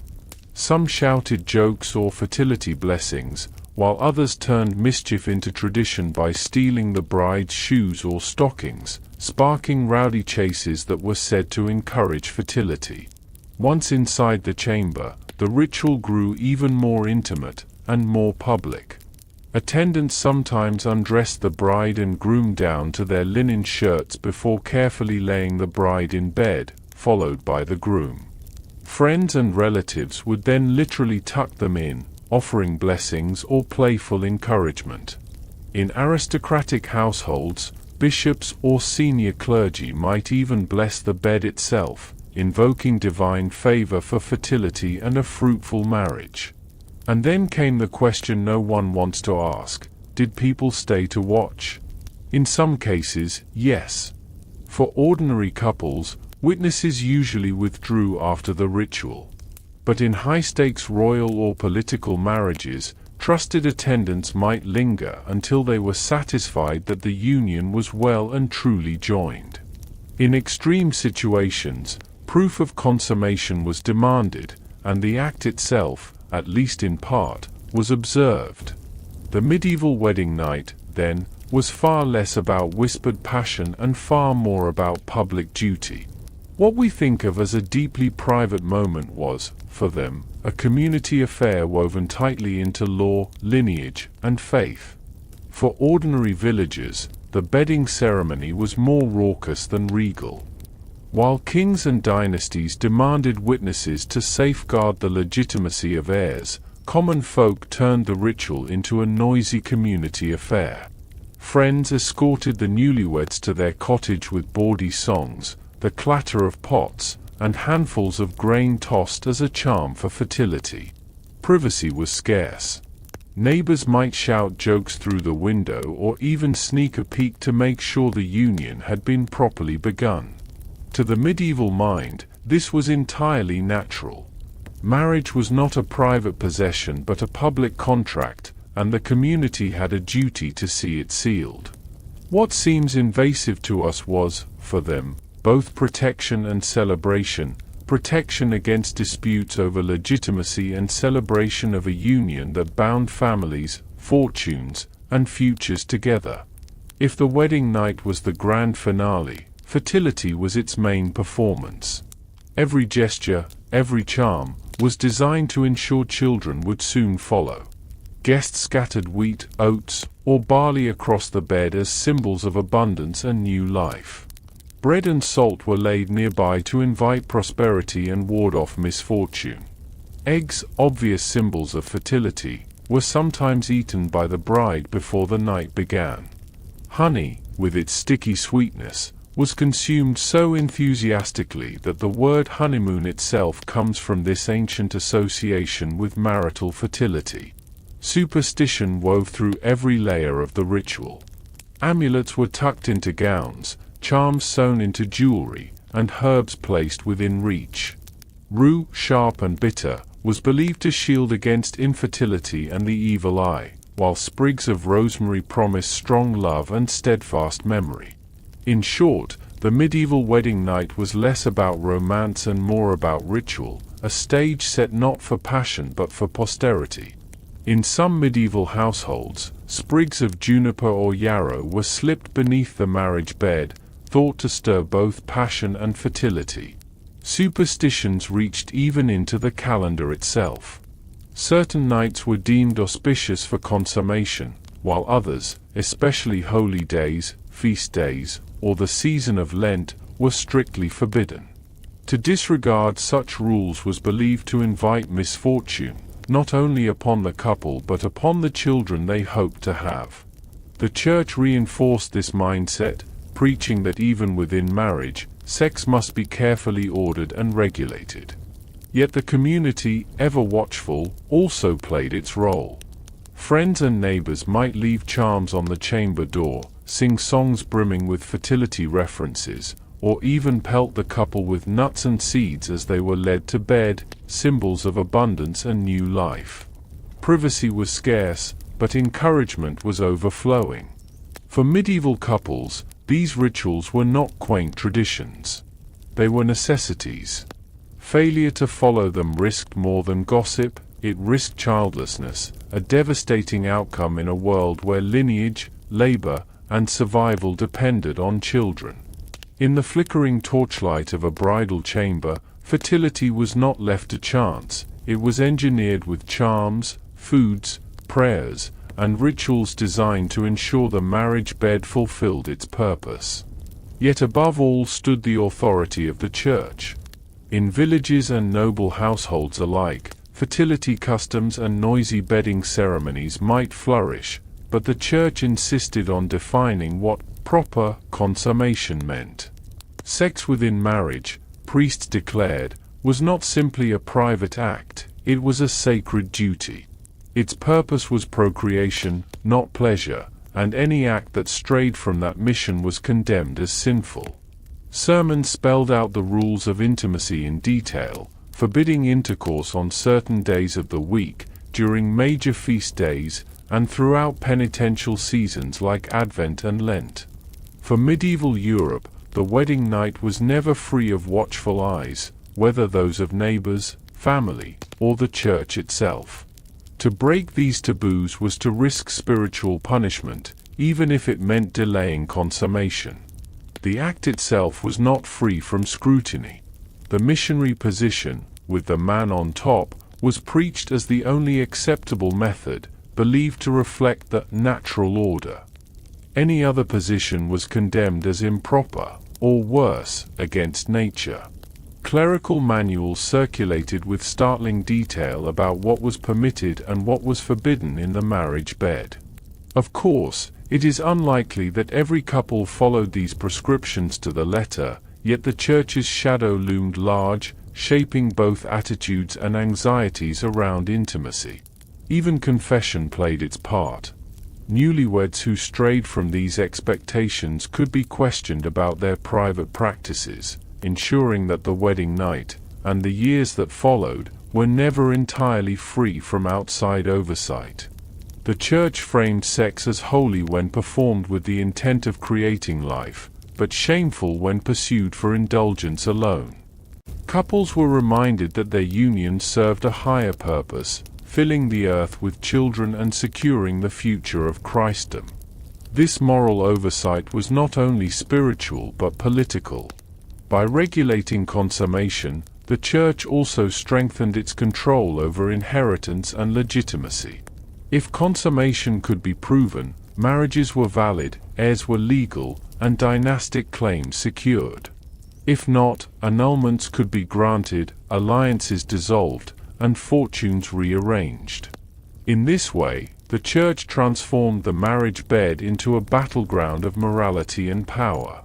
Some shouted jokes or fertility blessings, while others turned mischief into tradition by stealing the bride's shoes or stockings, sparking rowdy chases that were said to encourage fertility. Once inside the chamber, the ritual grew even more intimate and more public. Attendants sometimes undressed the bride and groom down to their linen shirts before carefully laying the bride in bed, followed by the groom. Friends and relatives would then literally tuck them in, offering blessings or playful encouragement. In aristocratic households, bishops or senior clergy might even bless the bed itself, invoking divine favor for fertility and a fruitful marriage. And then came the question no one wants to ask: did people stay to watch? In some cases, yes. For ordinary couples, witnesses usually withdrew after the ritual. But in high-stakes royal or political marriages, trusted attendants might linger until they were satisfied that the union was well and truly joined. In extreme situations, proof of consummation was demanded, and the act itself, at least in part, was observed. The medieval wedding night, then, was far less about whispered passion and far more about public duty. What we think of as a deeply private moment was, for them, a community affair woven tightly into law, lineage, and faith. For ordinary villagers, the bedding ceremony was more raucous than regal. While kings and dynasties demanded witnesses to safeguard the legitimacy of heirs, common folk turned the ritual into a noisy community affair. Friends escorted the newlyweds to their cottage with bawdy songs, the clatter of pots, and handfuls of grain tossed as a charm for fertility. Privacy was scarce. Neighbors might shout jokes through the window or even sneak a peek to make sure the union had been properly begun. To the medieval mind, this was entirely natural. Marriage was not a private possession but a public contract, and the community had a duty to see it sealed. What seems invasive to us was, for them, both protection and celebration: protection against disputes over legitimacy and celebration of a union that bound families, fortunes, and futures together. If the wedding night was the grand finale, fertility was its main performance. Every gesture, every charm, was designed to ensure children would soon follow. Guests scattered wheat, oats, or barley across the bed as symbols of abundance and new life. Bread and salt were laid nearby to invite prosperity and ward off misfortune. Eggs, obvious symbols of fertility, were sometimes eaten by the bride before the night began. Honey, with its sticky sweetness, was consumed so enthusiastically that the word honeymoon itself comes from this ancient association with marital fertility. Superstition wove through every layer of the ritual. Amulets were tucked into gowns, charms sewn into jewelry, and herbs placed within reach. Rue, sharp and bitter, was believed to shield against infertility and the evil eye, while sprigs of rosemary promised strong love and steadfast memory. In short, the medieval wedding night was less about romance and more about ritual, a stage set not for passion but for posterity. In some medieval households, sprigs of juniper or yarrow were slipped beneath the marriage bed, thought to stir both passion and fertility. Superstitions reached even into the calendar itself. Certain nights were deemed auspicious for consummation, while others, especially holy days, feast days, or the season of Lent, were strictly forbidden. To disregard such rules was believed to invite misfortune, not only upon the couple but upon the children they hoped to have. The Church reinforced this mindset, preaching that even within marriage, sex must be carefully ordered and regulated. Yet the community, ever watchful, also played its role. Friends and neighbors might leave charms on the chamber door, sing songs brimming with fertility references, or even pelt the couple with nuts and seeds as they were led to bed, symbols of abundance and new life. Privacy was scarce, but encouragement was overflowing. For medieval couples, these rituals were not quaint traditions. They were necessities. Failure to follow them risked more than gossip, it risked childlessness, a devastating outcome in a world where lineage, labor, and survival depended on children. In the flickering torchlight of a bridal chamber, fertility was not left to chance, it was engineered with charms, foods, prayers, and rituals designed to ensure the marriage bed fulfilled its purpose. Yet above all stood the authority of the Church. In villages and noble households alike, fertility customs and noisy bedding ceremonies might flourish, but the Church insisted on defining what proper consummation meant. Sex within marriage, priests declared, was not simply a private act, it was a sacred duty. Its purpose was procreation, not pleasure, and any act that strayed from that mission was condemned as sinful. Sermons spelled out the rules of intimacy in detail, forbidding intercourse on certain days of the week, during major feast days, and throughout penitential seasons like Advent and Lent. For medieval Europe, the wedding night was never free of watchful eyes, whether those of neighbors, family, or the Church itself. To break these taboos was to risk spiritual punishment, even if it meant delaying consummation. The act itself was not free from scrutiny. The missionary position, with the man on top, was preached as the only acceptable method, believed to reflect the natural order. Any other position was condemned as improper, or worse, against nature. Clerical manuals circulated with startling detail about what was permitted and what was forbidden in the marriage bed. Of course, it is unlikely that every couple followed these prescriptions to the letter, yet the Church's shadow loomed large, shaping both attitudes and anxieties around intimacy. Even confession played its part. Newlyweds who strayed from these expectations could be questioned about their private practices, ensuring that the wedding night, and the years that followed, were never entirely free from outside oversight. The Church framed sex as holy when performed with the intent of creating life, but shameful when pursued for indulgence alone. Couples were reminded that their union served a higher purpose, filling the earth with children and securing the future of Christendom. This moral oversight was not only spiritual but political. By regulating consummation, the Church also strengthened its control over inheritance and legitimacy. If consummation could be proven, marriages were valid, heirs were legal, and dynastic claims secured. If not, annulments could be granted, alliances dissolved, and fortunes rearranged. In this way, the Church transformed the marriage bed into a battleground of morality and power.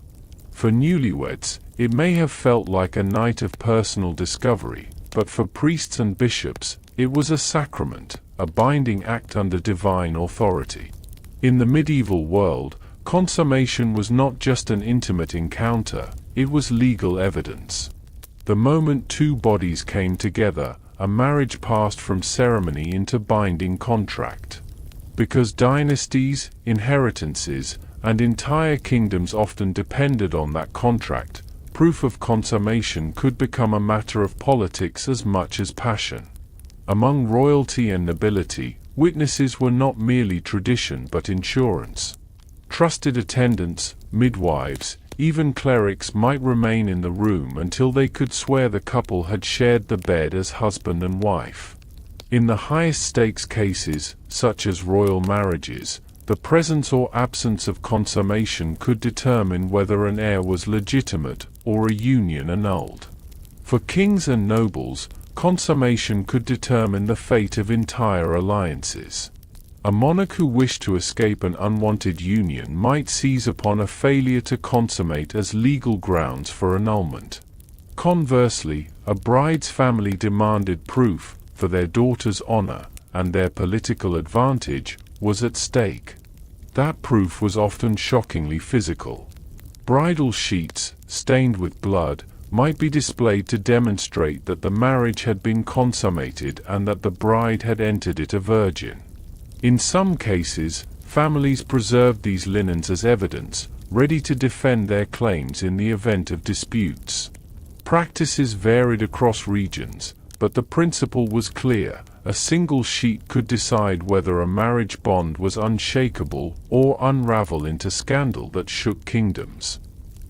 For newlyweds, it may have felt like a night of personal discovery, but for priests and bishops, it was a sacrament, a binding act under divine authority. In the medieval world, consummation was not just an intimate encounter, it was legal evidence. The moment two bodies came together, a marriage passed from ceremony into binding contract. Because dynasties, inheritances, and entire kingdoms often depended on that contract, proof of consummation could become a matter of politics as much as passion. Among royalty and nobility, witnesses were not merely tradition but insurance. Trusted attendants, midwives, even clerics might remain in the room until they could swear the couple had shared the bed as husband and wife. In the highest stakes cases, such as royal marriages, the presence or absence of consummation could determine whether an heir was legitimate or a union annulled. For kings and nobles, consummation could determine the fate of entire alliances. A monarch who wished to escape an unwanted union might seize upon a failure to consummate as legal grounds for annulment. Conversely, a bride's family demanded proof, for their daughter's honor, and their political advantage, was at stake. That proof was often shockingly physical. Bridal sheets, stained with blood, might be displayed to demonstrate that the marriage had been consummated and that the bride had entered it a virgin. In some cases, families preserved these linens as evidence, ready to defend their claims in the event of disputes. Practices varied across regions, but the principle was clear: a single sheet could decide whether a marriage bond was unshakable or unravel into scandal that shook kingdoms.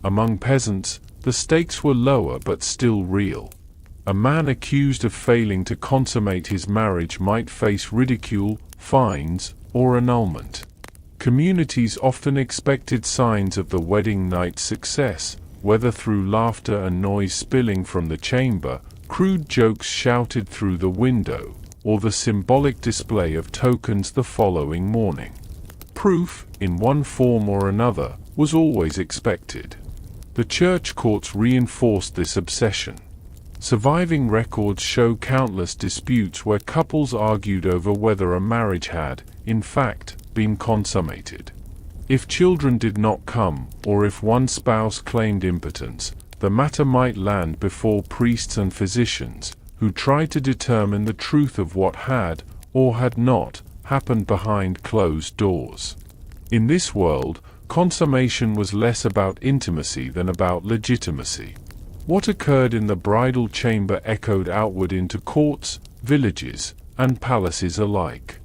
Among peasants, the stakes were lower but still real. A man accused of failing to consummate his marriage might face ridicule, fines, or annulment. Communities often expected signs of the wedding night's success, whether through laughter and noise spilling from the chamber, crude jokes shouted through the window, or the symbolic display of tokens the following morning. Proof, in one form or another, was always expected. The church courts reinforced this obsession. Surviving records show countless disputes where couples argued over whether a marriage had, in fact, been consummated. If children did not come, or if one spouse claimed impotence, the matter might land before priests and physicians, who tried to determine the truth of what had, or had not, happened behind closed doors. In this world, consummation was less about intimacy than about legitimacy. What occurred in the bridal chamber echoed outward into courts, villages, and palaces alike.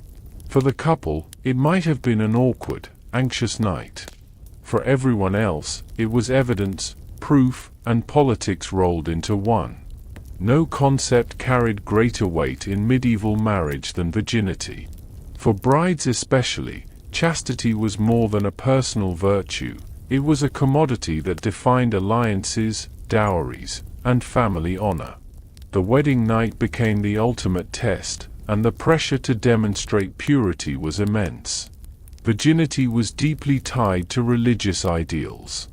For the couple, it might have been an awkward, anxious night. For everyone else, it was evidence, proof, and politics rolled into one. No concept carried greater weight in medieval marriage than virginity. For brides especially, chastity was more than a personal virtue, it was a commodity that defined alliances, dowries, and family honor. The wedding night became the ultimate test, and the pressure to demonstrate purity was immense. Virginity was deeply tied to religious ideals.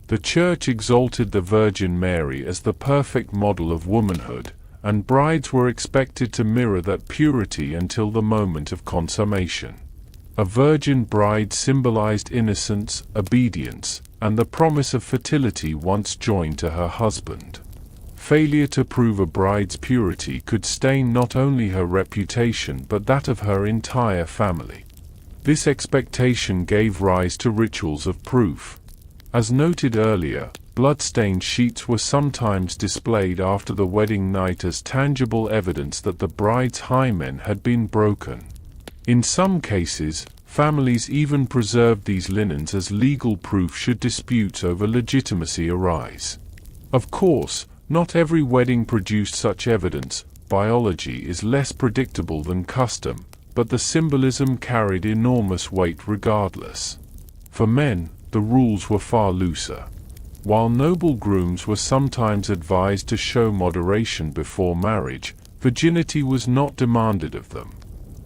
The Church exalted the Virgin Mary as the perfect model of womanhood, and brides were expected to mirror that purity until the moment of consummation. A virgin bride symbolized innocence, obedience, and the promise of fertility once joined to her husband. Failure to prove a bride's purity could stain not only her reputation but that of her entire family. This expectation gave rise to rituals of proof. As noted earlier, blood-stained sheets were sometimes displayed after the wedding night as tangible evidence that the bride's hymen had been broken. In some cases, families even preserved these linens as legal proof should disputes over legitimacy arise. Of course, not every wedding produced such evidence. Biology is less predictable than custom, but the symbolism carried enormous weight regardless. For men, the rules were far looser. While noble grooms were sometimes advised to show moderation before marriage, virginity was not demanded of them.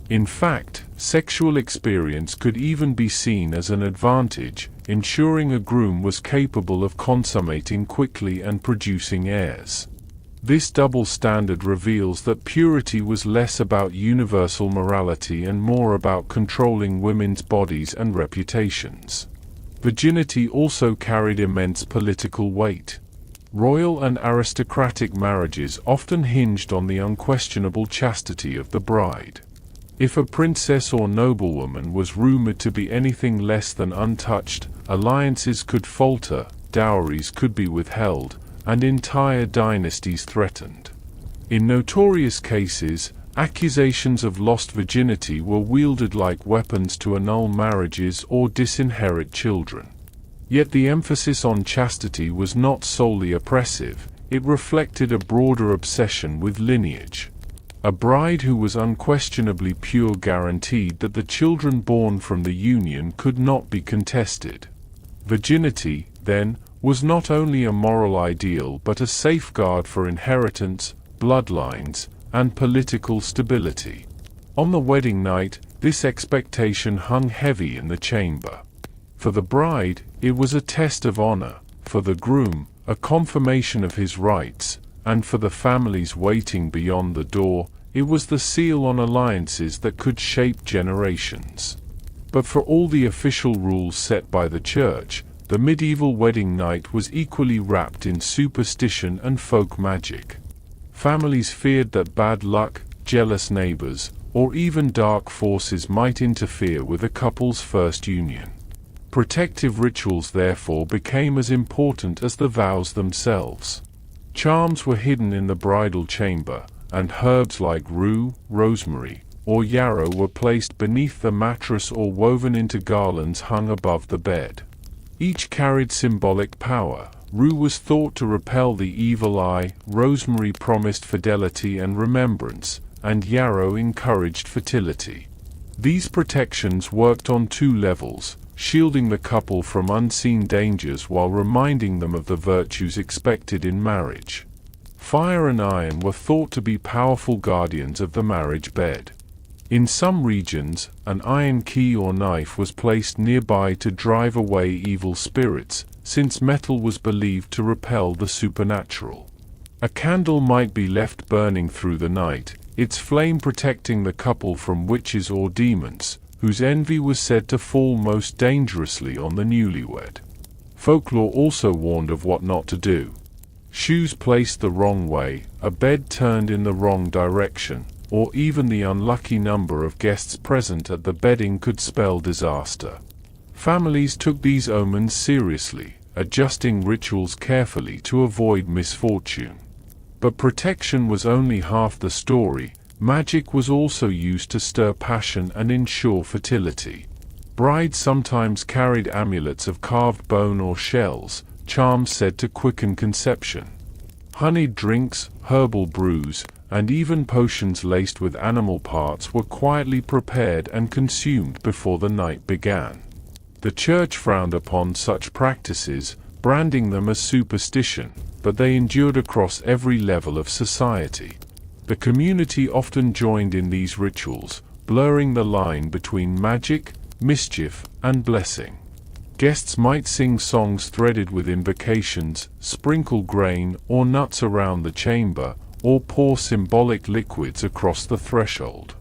In fact, sexual experience could even be seen as an advantage, ensuring a groom was capable of consummating quickly and producing heirs. This double standard reveals that purity was less about universal morality and more about controlling women's bodies and reputations. Virginity also carried immense political weight. Royal and aristocratic marriages often hinged on the unquestionable chastity of the bride. If a princess or noblewoman was rumored to be anything less than untouched, alliances could falter, dowries could be withheld, and entire dynasties threatened. In notorious cases, accusations of lost virginity were wielded like weapons to annul marriages or disinherit children. Yet the emphasis on chastity was not solely oppressive, it reflected a broader obsession with lineage. A bride who was unquestionably pure guaranteed that the children born from the union could not be contested. Virginity, then, was not only a moral ideal but a safeguard for inheritance, bloodlines, and political stability. On the wedding night, this expectation hung heavy in the chamber. For the bride, it was a test of honor; for the groom, a confirmation of his rights; and for the families waiting beyond the door, it was the seal on alliances that could shape generations. But for all the official rules set by the church, the medieval wedding night was equally wrapped in superstition and folk magic. Families feared that bad luck, jealous neighbors, or even dark forces might interfere with a couple's first union. Protective rituals therefore became as important as the vows themselves. Charms were hidden in the bridal chamber, and herbs like rue, rosemary, or yarrow were placed beneath the mattress or woven into garlands hung above the bed. Each carried symbolic power. Rue was thought to repel the evil eye, rosemary promised fidelity and remembrance, and yarrow encouraged fertility. These protections worked on two levels, shielding the couple from unseen dangers while reminding them of the virtues expected in marriage. Fire and iron were thought to be powerful guardians of the marriage bed. In some regions, an iron key or knife was placed nearby to drive away evil spirits, since metal was believed to repel the supernatural. A candle might be left burning through the night, its flame protecting the couple from witches or demons, whose envy was said to fall most dangerously on the newlywed. Folklore also warned of what not to do. Shoes placed the wrong way, a bed turned in the wrong direction, or even the unlucky number of guests present at the bedding could spell disaster. Families took these omens seriously, adjusting rituals carefully to avoid misfortune. But protection was only half the story. Magic was also used to stir passion and ensure fertility. Brides sometimes carried amulets of carved bone or shells, charms said to quicken conception. Honeyed drinks, herbal brews, and even potions laced with animal parts were quietly prepared and consumed before the night began. The church frowned upon such practices, branding them as superstition, but they endured across every level of society. The community often joined in these rituals, blurring the line between magic, mischief, and blessing. Guests might sing songs threaded with invocations, sprinkle grain or nuts around the chamber, or pour symbolic liquids across the threshold.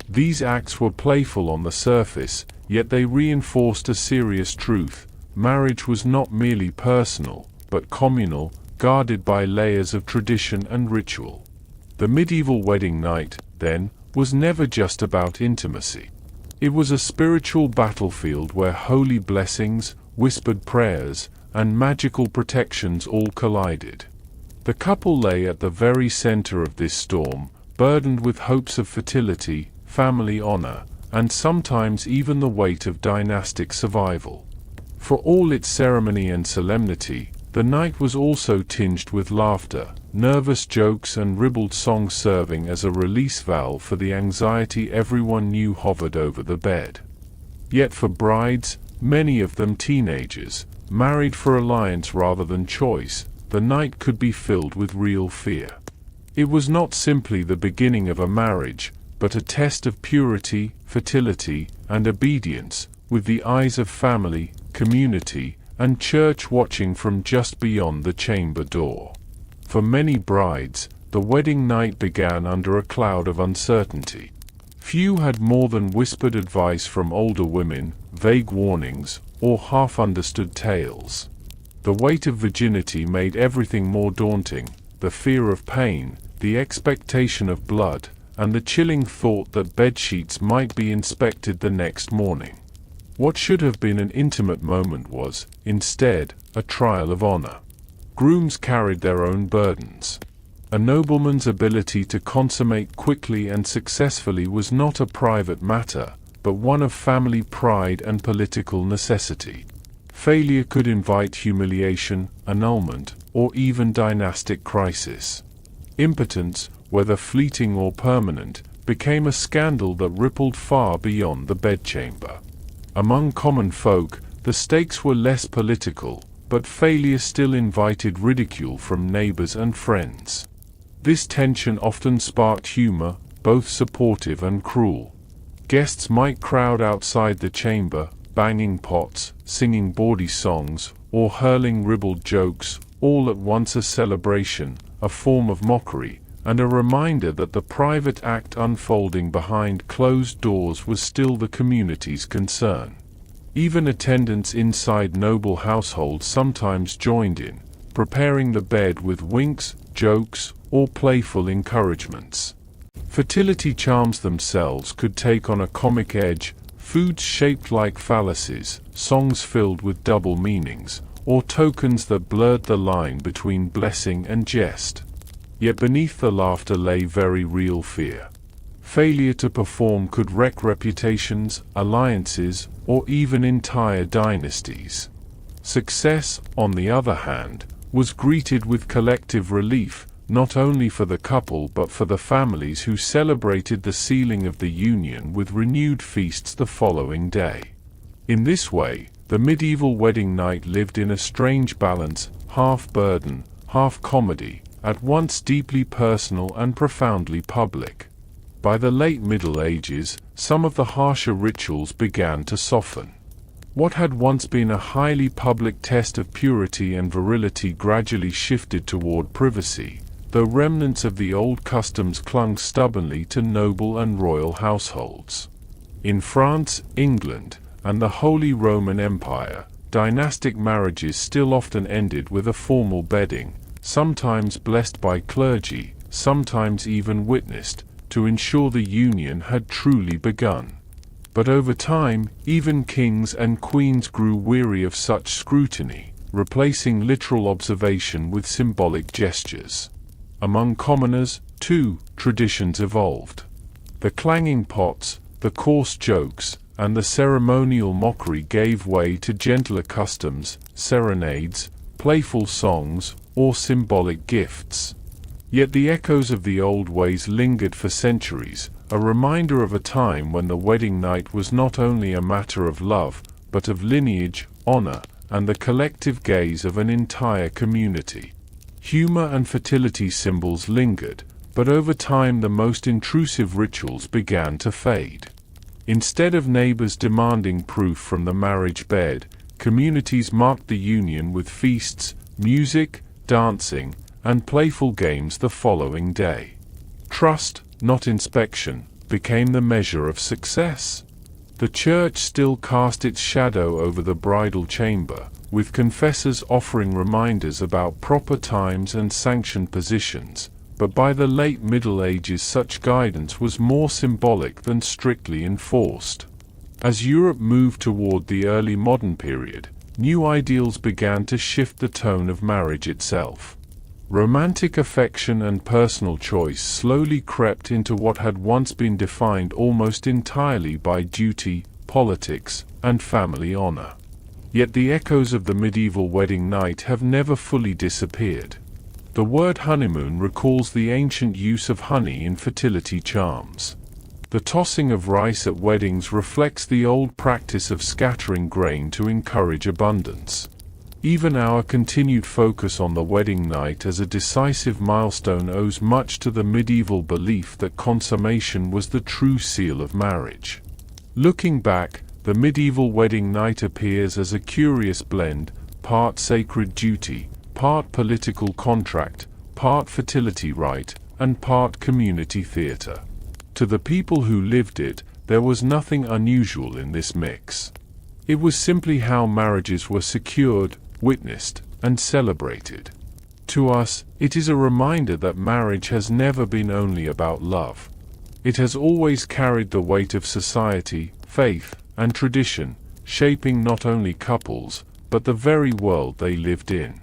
These acts were playful on the surface, yet they reinforced a serious truth: marriage was not merely personal, but communal, guarded by layers of tradition and ritual. The medieval wedding night, then, was never just about intimacy. It was a spiritual battlefield where holy blessings, whispered prayers, and magical protections all collided. The couple lay at the very center of this storm, burdened with hopes of fertility, family honor, and sometimes even the weight of dynastic survival. For all its ceremony and solemnity, the night was also tinged with laughter, nervous jokes and ribald songs serving as a release valve for the anxiety everyone knew hovered over the bed. Yet for brides, many of them teenagers, married for alliance rather than choice, the night could be filled with real fear. It was not simply the beginning of a marriage, but a test of purity, fertility, and obedience, with the eyes of family, community, and church watching from just beyond the chamber door. For many brides, the wedding night began under a cloud of uncertainty. Few had more than whispered advice from older women, vague warnings, or half-understood tales. The weight of virginity made everything more daunting, the fear of pain, the expectation of blood, and the chilling thought that bedsheets might be inspected the next morning. What should have been an intimate moment was, instead, a trial of honor. Grooms carried their own burdens. A nobleman's ability to consummate quickly and successfully was not a private matter, but one of family pride and political necessity. Failure could invite humiliation, annulment, or even dynastic crisis. Impotence, whether fleeting or permanent, became a scandal that rippled far beyond the bedchamber. Among common folk, the stakes were less political, but failure still invited ridicule from neighbors and friends. This tension often sparked humor, both supportive and cruel. Guests might crowd outside the chamber, banging pots, singing bawdy songs, or hurling ribald jokes, all at once a celebration, a form of mockery, and a reminder that the private act unfolding behind closed doors was still the community's concern. Even attendants inside noble households sometimes joined in, preparing the bed with winks, jokes, or playful encouragements. Fertility charms themselves could take on a comic edge, foods shaped like fallacies, songs filled with double meanings, or tokens that blurred the line between blessing and jest. Yet beneath the laughter lay very real fear. Failure to perform could wreck reputations, alliances, or even entire dynasties. Success, on the other hand, was greeted with collective relief, not only for the couple but for the families who celebrated the sealing of the union with renewed feasts the following day. In this way, the medieval wedding night lived in a strange balance, half burden, half comedy, at once deeply personal and profoundly public. By the late Middle Ages, some of the harsher rituals began to soften. What had once been a highly public test of purity and virility gradually shifted toward privacy, though remnants of the old customs clung stubbornly to noble and royal households. In France, England, and the Holy Roman Empire, dynastic marriages still often ended with a formal bedding, sometimes blessed by clergy, sometimes even witnessed, to ensure the union had truly begun. But over time, even kings and queens grew weary of such scrutiny, replacing literal observation with symbolic gestures. Among commoners, too, traditions evolved. The clanging pots, the coarse jokes, and the ceremonial mockery gave way to gentler customs, serenades, playful songs, or symbolic gifts. Yet the echoes of the old ways lingered for centuries, a reminder of a time when the wedding night was not only a matter of love, but of lineage, honor, and the collective gaze of an entire community. Humor and fertility symbols lingered, but over time the most intrusive rituals began to fade. Instead of neighbors demanding proof from the marriage bed, communities marked the union with feasts, music, dancing, and playful games the following day. Trust, not inspection, became the measure of success. The church still cast its shadow over the bridal chamber, with confessors offering reminders about proper times and sanctioned positions, but by the late Middle Ages such guidance was more symbolic than strictly enforced. As Europe moved toward the early modern period, new ideals began to shift the tone of marriage itself. Romantic affection and personal choice slowly crept into what had once been defined almost entirely by duty, politics, and family honor. Yet the echoes of the medieval wedding night have never fully disappeared. The word honeymoon recalls the ancient use of honey in fertility charms. The tossing of rice at weddings reflects the old practice of scattering grain to encourage abundance. Even our continued focus on the wedding night as a decisive milestone owes much to the medieval belief that consummation was the true seal of marriage. Looking back, the medieval wedding night appears as a curious blend, part sacred duty, part political contract, part fertility rite, and part community theatre. To the people who lived it, there was nothing unusual in this mix. It was simply how marriages were secured, witnessed, and celebrated. To us, it is a reminder that marriage has never been only about love. It has always carried the weight of society, faith, and tradition, shaping not only couples, but the very world they lived in.